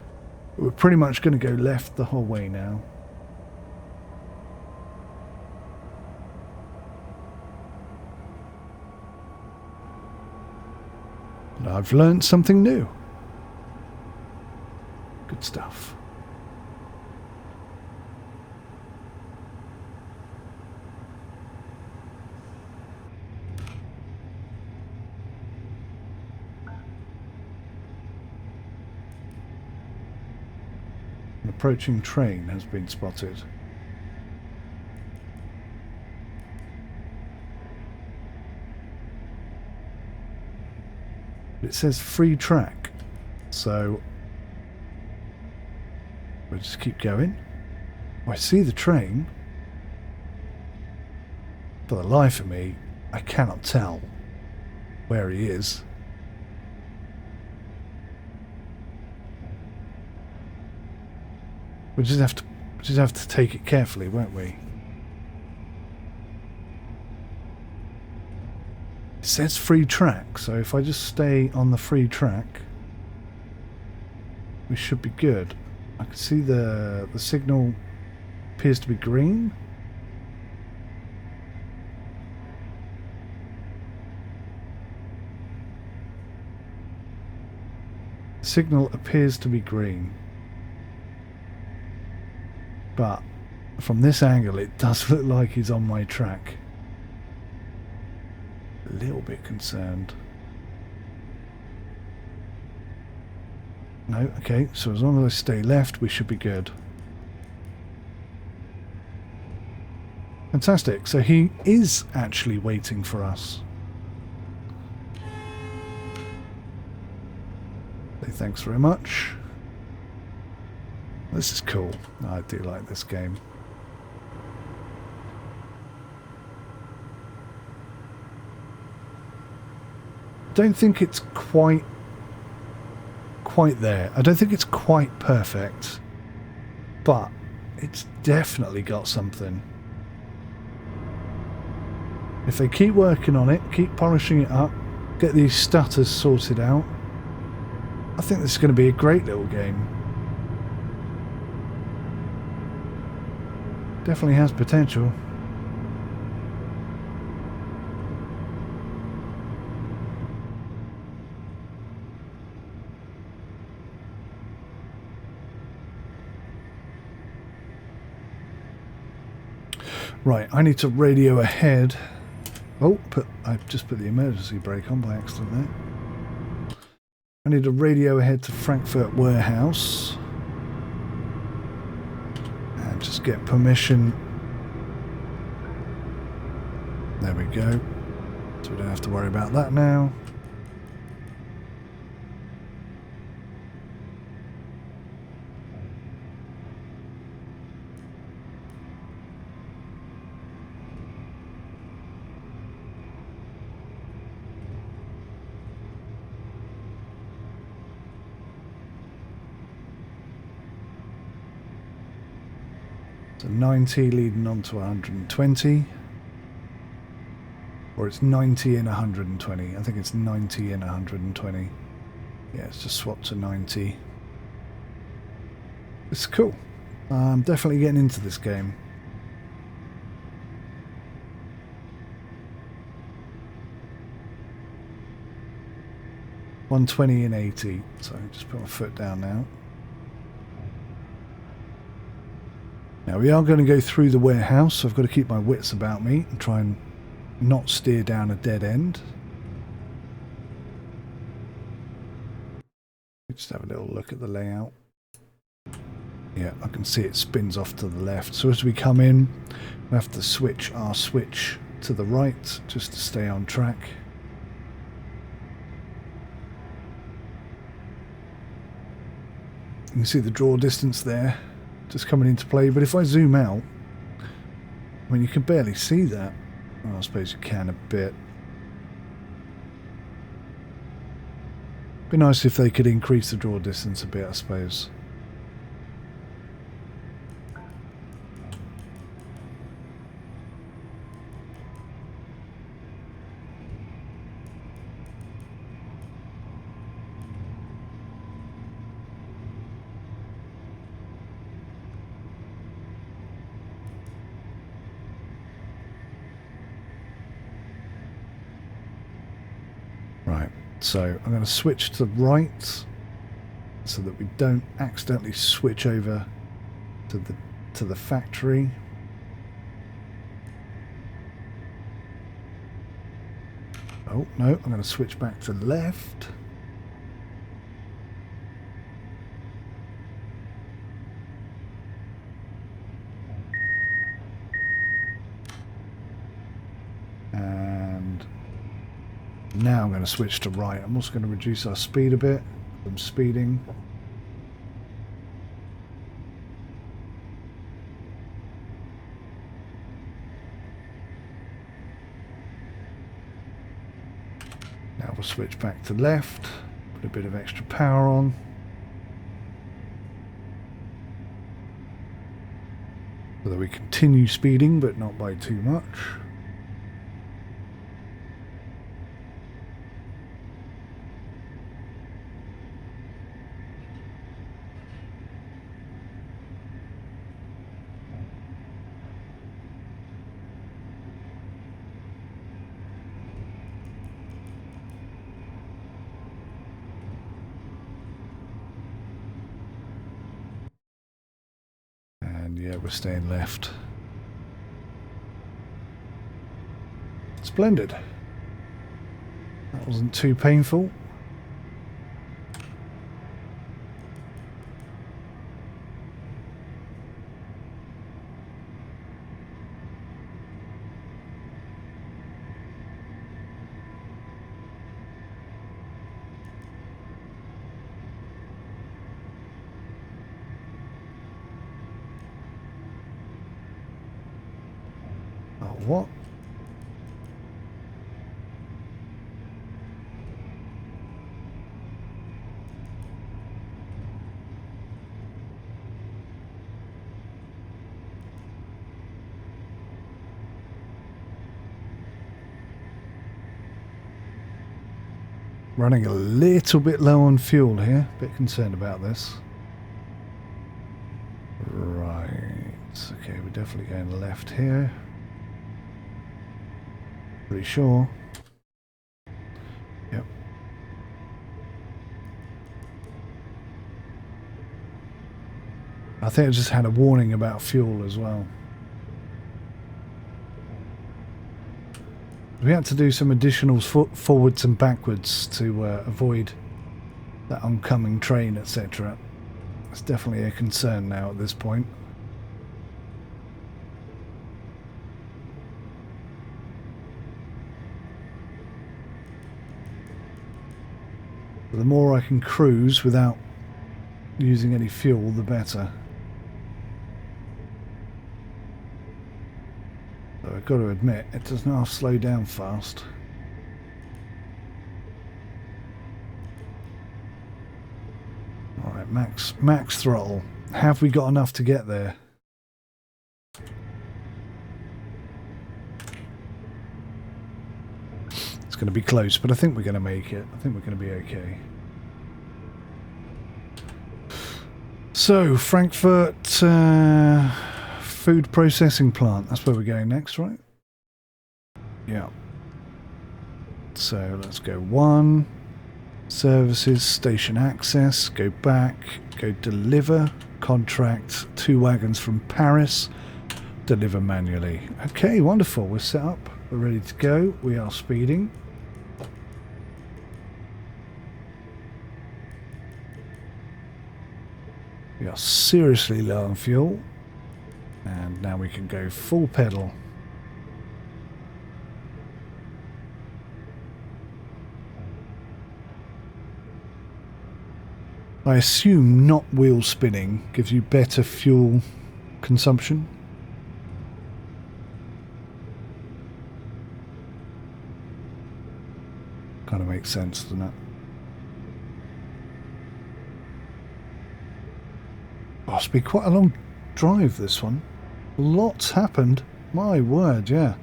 But we're pretty much going to go left the whole way now. And I've learned something new. Good stuff. An approaching train has been spotted. It says free track, so we'll just keep going. Oh, I see the train. For the life of me, I cannot tell where he is. We'll just have to take it carefully, won't we? It says free track, so if I just stay on the free track, we should be good. I can see the signal appears to be green. The signal appears to be green. But from this angle it does look like he's on my track. A little bit concerned. No, okay, so as long as I stay left we should be good. Fantastic, so he is actually waiting for us. Say thanks very much. This is cool. I do like this game. Don't think it's quite there. I don't think it's quite perfect, but it's definitely got something. If they keep working on it, keep polishing it up, get these stutters sorted out, I think this is going to be a great little game. Definitely has potential. Right, I need to radio ahead. Oh, I've just put the emergency brake on by accident there. I need to radio ahead to Frankfurt warehouse. And just get permission. There we go. So we don't have to worry about that now. So 90 leading on to 120. Or it's 90 and 120. I think it's 90 and 120. Yeah, it's just swapped to 90. It's cool. I'm definitely getting into this game. $120 and 80. So just put my foot down now. Now we are going to go through the warehouse, so I've got to keep my wits about me and try and not steer down a dead end. Just have a little look at the layout. Yeah, I can see it spins off to the left. So as we come in, we have to switch our switch to the right just to stay on track. You can see the draw distance there just coming into play, but if I zoom out, I mean, you can barely see that. Well, I suppose you can a bit. Be nice if they could increase the draw distance a bit, I suppose. Right, so I'm going to switch to the right so that we don't accidentally switch over to the factory. Oh no, I'm going to switch back to left. Now I'm going to switch to right. I'm also going to reduce our speed a bit. I'm speeding. Now we'll switch back to left. Put a bit of extra power on. So that we continue speeding, but not by too much. Yeah, we're staying left. Splendid. That wasn't too painful. What? Running a little bit low on fuel here. A bit concerned about this. Right. Okay, we're definitely going left here. Pretty sure. Yep. I think I just had a warning about fuel as well. We had to do some additional forwards and backwards to avoid that oncoming train, etc. It's definitely a concern now at this point. The more I can cruise without using any fuel, the better. So I've got to admit, it does not slow down fast. Alright, max throttle. Have we got enough to get there? It's going to be close, but I think we're going to make it. I think we're going to be okay. So, Frankfurt food processing plant. That's where we're going next, right? Yeah. So, let's go 1. Services, station access. Go back. Go deliver. Contract 2 wagons from Paris. Deliver manually. Okay, wonderful. We're set up. We're ready to go. We are speeding. We are seriously low on fuel. And now we can go full pedal. I assume not wheel spinning gives you better fuel consumption. Kind of makes sense, doesn't it? Oh, it's been quite a long drive, this one. Lots happened. My word, yeah.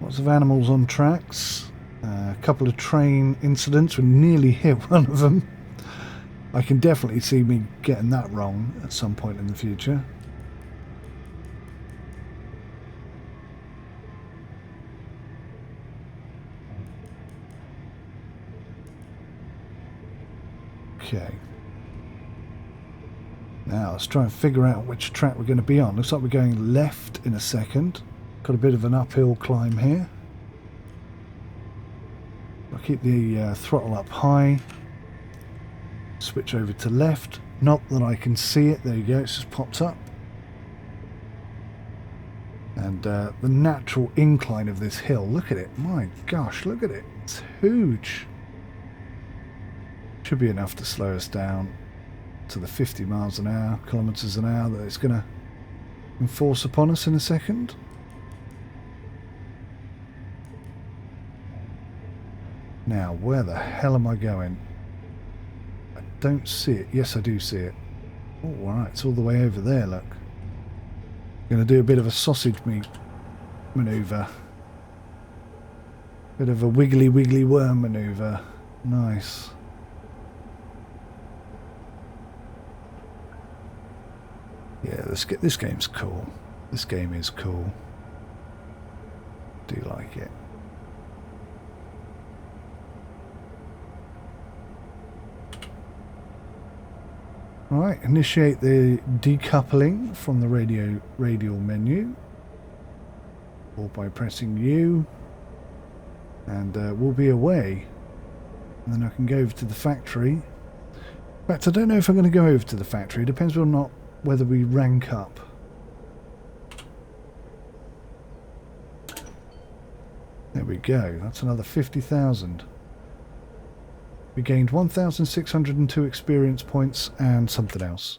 Lots of animals on tracks. A couple of train incidents. We nearly hit one of them. I can definitely see me getting that wrong at some point in the future. Okay. Now let's try and figure out which track we're going to be on. Looks like we're going left in a second. Got a bit of an uphill climb here. I'll keep the throttle up high. Switch over to left. Not that I can see it. There you go. It's just popped up. And the natural incline of this hill. Look at it. My gosh, look at it. It's huge. Should be enough to slow us down to the 50 miles an hour, kilometers an hour that it's going to enforce upon us in a second. Now, where the hell am I going? I don't see it. Yes, I do see it. Oh, alright, it's all the way over there, look. Going to do a bit of a sausage meat manoeuvre. Bit of a wiggly worm manoeuvre. Nice. Yeah, this game's cool. This game is cool. Do like it. Right, initiate the decoupling from the radial menu, or by pressing U, and we'll be away. And then I can go over to the factory. In fact, I don't know if I'm going to go over to the factory. It depends on not whether we rank up. There we go. That's another 50,000. We gained 1,602 experience points and something else.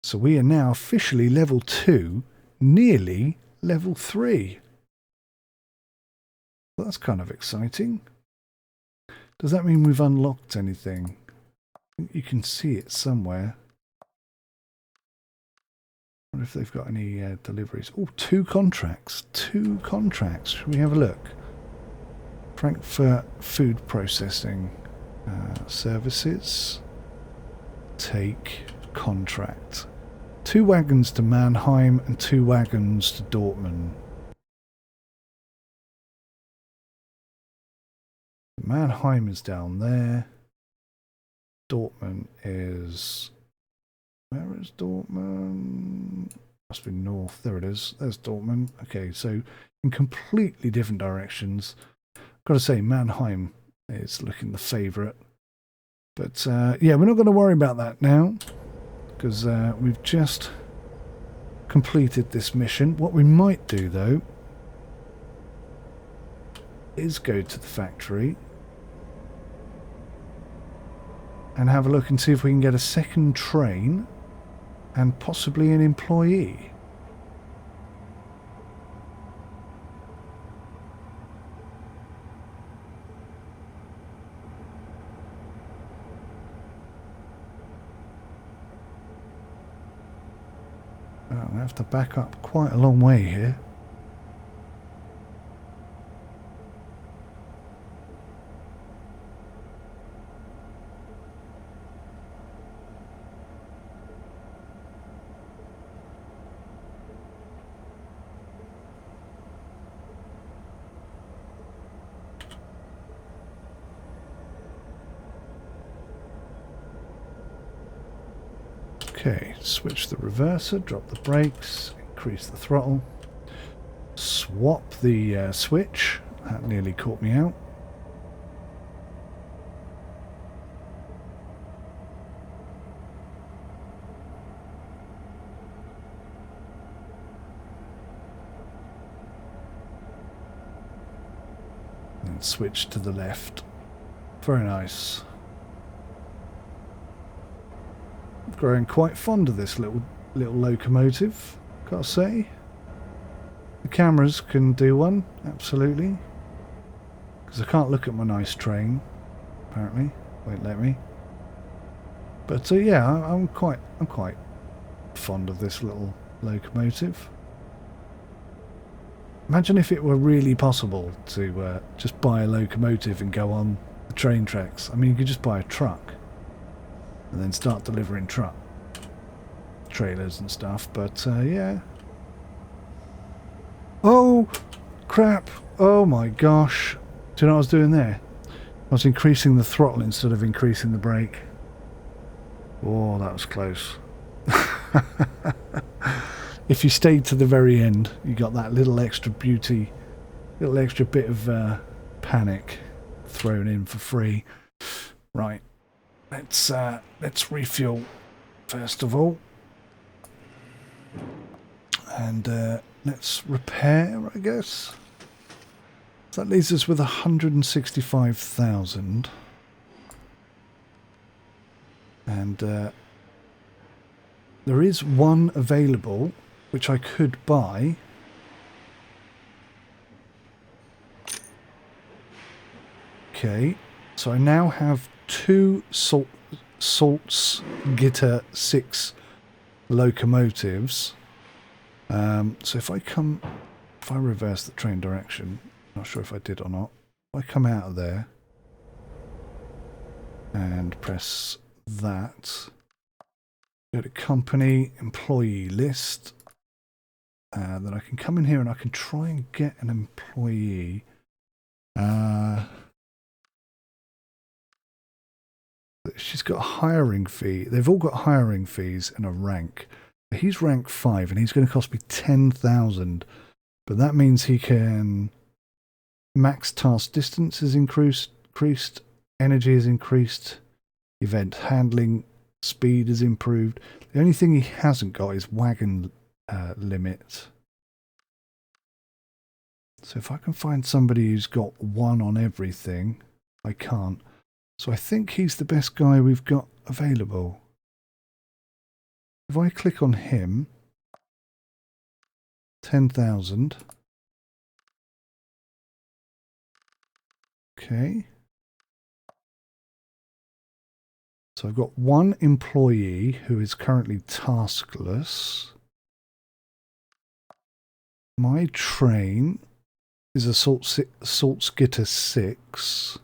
So we are now officially level 2, nearly level 3. Well, that's kind of exciting. Does that mean we've unlocked anything? I think you can see it somewhere. I wonder if they've got any deliveries. Oh, 2 contracts. 2 contracts. Should we have a look? Frankfurt food processing. Services, take contract. 2 wagons to Mannheim and 2 wagons to Dortmund. Mannheim is down there. Dortmund is... Where is Dortmund? Must be north. There it is. There's Dortmund. Okay, so in completely different directions. Got to say, Mannheim is looking the favourite. But yeah, we're not going to worry about that now, because we've just completed this mission. What we might do, though, is go to the factory and have a look and see if we can get a second train and possibly an employee. I have to back up quite a long way here. Okay, switch the reverser, drop the brakes, increase the throttle, swap the switch. That nearly caught me out. And switch to the left. Very nice. Growing quite fond of this little locomotive, gotta say. The cameras can do one, absolutely. Because I can't look at my nice train, apparently. Won't let me. But yeah, I'm quite fond of this little locomotive. Imagine if it were really possible to just buy a locomotive and go on the train tracks. I mean, you could just buy a truck and then start delivering truck trailers and stuff, but yeah. Oh crap, oh my gosh, do you know what I was doing there? I was increasing the throttle instead of increasing the brake. Oh, that was close. If you stayed to the very end, you got that little extra beauty, little extra bit of panic thrown in for free. Right. Let's refuel first of all, and let's repair, I guess. So that leaves us with 165,000, and there is one available which I could buy. Okay, so I now have 2 𝗦𝘂𝗃𝗍𝗆 locomotives. So if I reverse the train direction, not sure if I did or not. If I come out of there and press that, go to company employee list, then I can come in here and I can try and get an employee. She's got a hiring fee. They've all got hiring fees and a rank. He's rank 5 and he's going to cost me 10,000. But that means he can... Max task distance is increased. Energy is increased. Event handling speed is improved. The only thing he hasn't got is wagon limit. So if I can find somebody who's got 1 on everything, I can't. So I think he's the best guy we've got available. If I click on him, 10,000. Okay. So I've got 1 employee who is currently taskless. My train is a 𝗦𝘂𝗃𝗍𝗆.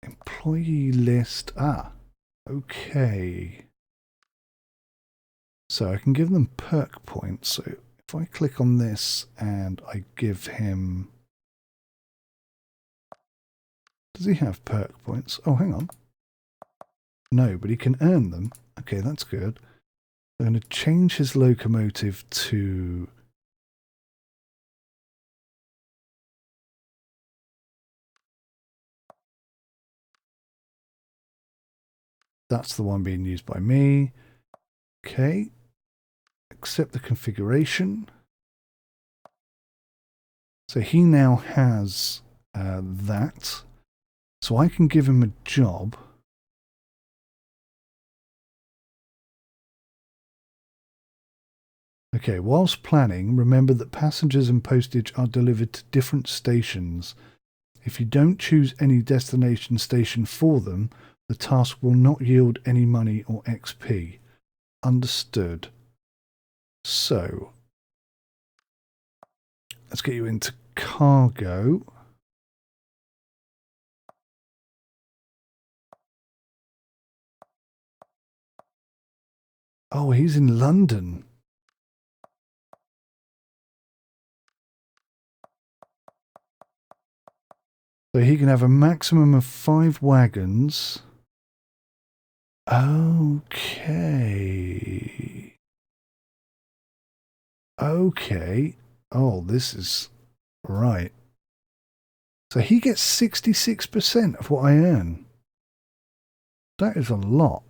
Employee list. Ah, okay. So I can give them perk points. So if I click on this and I give him... Does he have perk points? Oh, hang on. No, but he can earn them. Okay, that's good. I'm going to change his locomotive to... That's the one being used by me. Okay. Accept the configuration. So he now has that. So I can give him a job. Okay, whilst planning, remember that passengers and postage are delivered to different stations. If you don't choose any destination station for them, the task will not yield any money or XP. Understood. So, let's get you into cargo. Oh, he's in London. So he can have a maximum of 5 wagons. Okay. Okay. Oh, this is right. So he gets 66% of what I earn. That is a lot.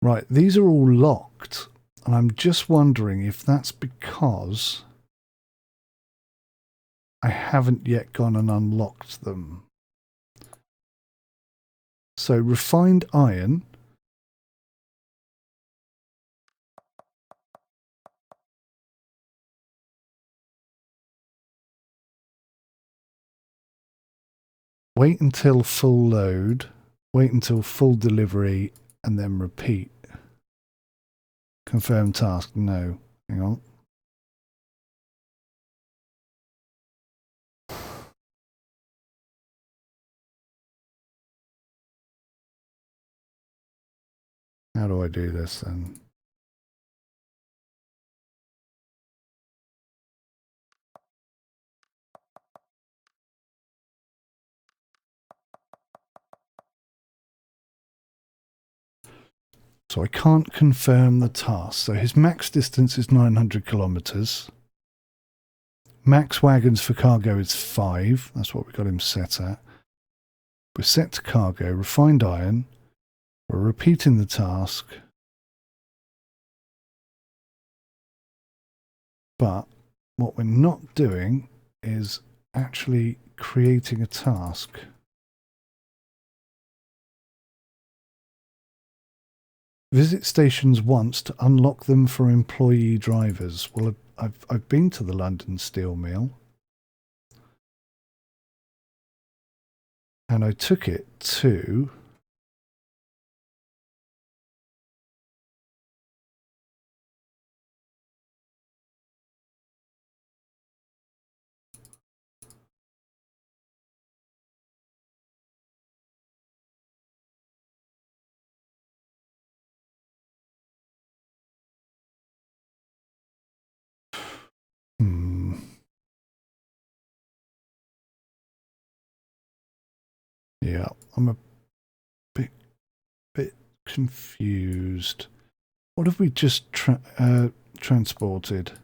Right, these are all locked, and I'm just wondering if that's because I haven't yet gone and unlocked them. So refined iron. Wait until full load, wait until full delivery, and then repeat. Confirm task, no. Hang on. How do I do this then? So I can't confirm the task. So his max distance is 900 kilometers. Max wagons for cargo is 5. That's what we got him set at. We're set to cargo, refined iron. We're repeating the task. But what we're not doing is actually creating a task. Visit stations once to unlock them for employee drivers. Well, I've been to the London steel mill. And I took it to... Yeah, I'm a bit confused. What have we just transported? It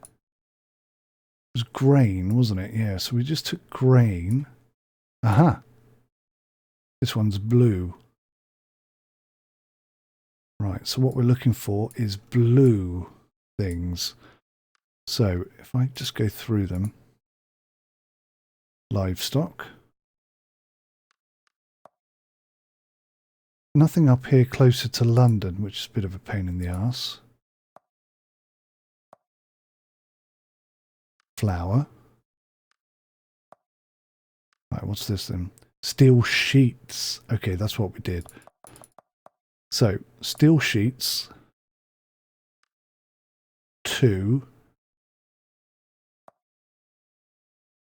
was grain, wasn't it? Yeah, so we just took grain. Aha! This one's blue. Right, so what we're looking for is blue things. So if I just go through them. Livestock. Nothing up here closer to London, which is a bit of a pain in the arse. Flour. Right, what's this then? Steel sheets. Okay, that's what we did. So, steel sheets to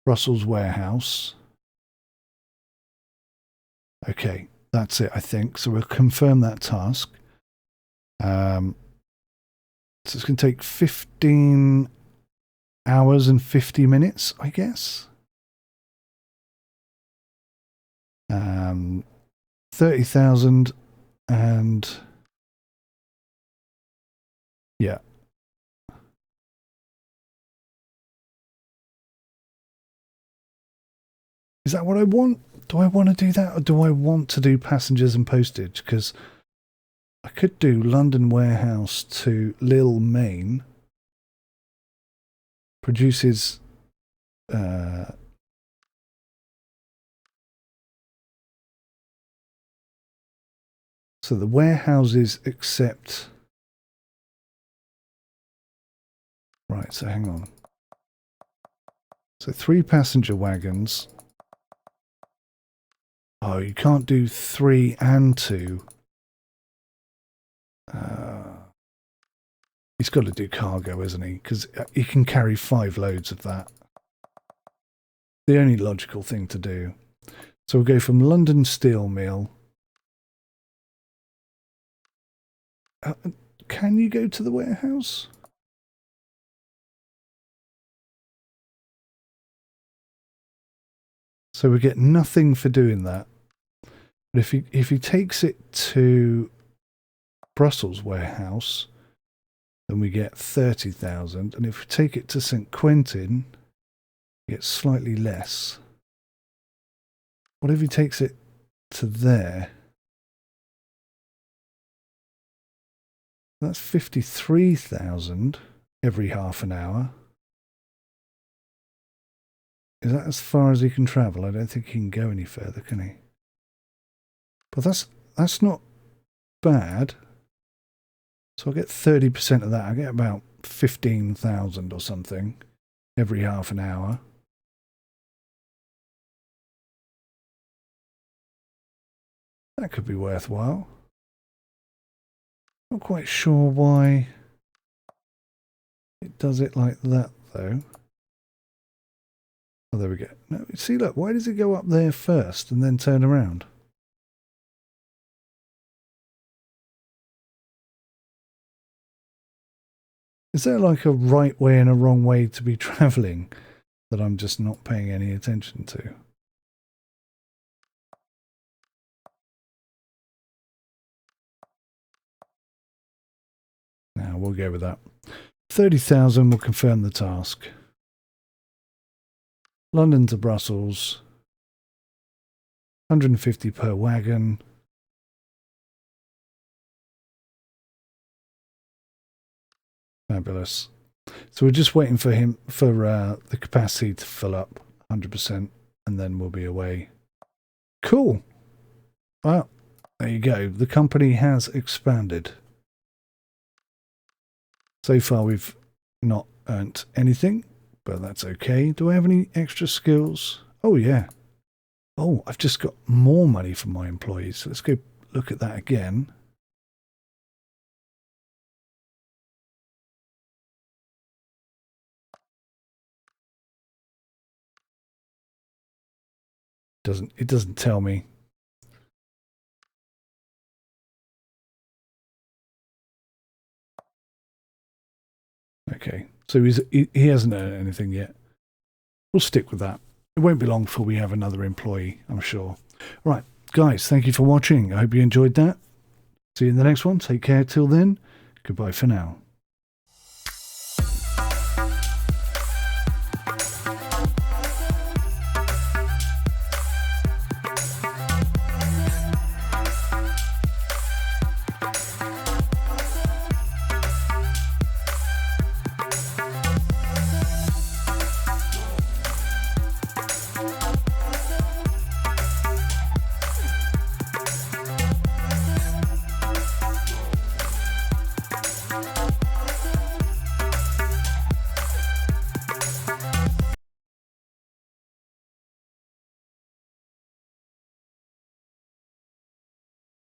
Brussels warehouse. Okay, that's it, I think. So we'll confirm that task. So it's going to take 15 hours and 50 minutes, I guess. 30,000 and yeah. Is that what I want? Do I want to do that, or do I want to do passengers and postage? Because I could do London warehouse to Lille, Maine. Produces so the warehouses accept. Right, so hang on. So 3 passenger wagons. Oh, you can't do 3 and 2. He's got to do cargo, isn't he? Because he can carry 5 loads of that. The only logical thing to do. So we'll go from London Steel Mill. Can you go to the warehouse? So we get nothing for doing that. But if he takes it to Brussels warehouse, then we get 30,000. And if we take it to St. Quentin, we get slightly less. What if he takes it to there? That's 53,000 every half an hour. Is that as far as he can travel? I don't think he can go any further, can he? But that's not bad. So I'll get 30% of that. I get about 15,000 or something every half an hour. That could be worthwhile. Not quite sure why it does it like that, though. Oh, there we go. No, see, look, why does it go up there first and then turn around? Is there like a right way and a wrong way to be travelling that I'm just not paying any attention to? Now we'll go with that. 30,000 will confirm the task. London to Brussels, 150 per wagon. Fabulous. So we're just waiting for him for the capacity to fill up 100%, and then we'll be away. Cool. Well, there you go. The company has expanded. So far we've not earned anything, but that's okay. Do I have any extra skills? Oh, yeah. Oh, I've just got more money from my employees. So let's go look at that again. It doesn't tell me. Okay, so he hasn't earned anything yet. We'll stick with that. It won't be long before we have another employee, I'm sure. Right, guys, thank you for watching. I hope you enjoyed that. See you in the next one. Take care till then. Goodbye for now.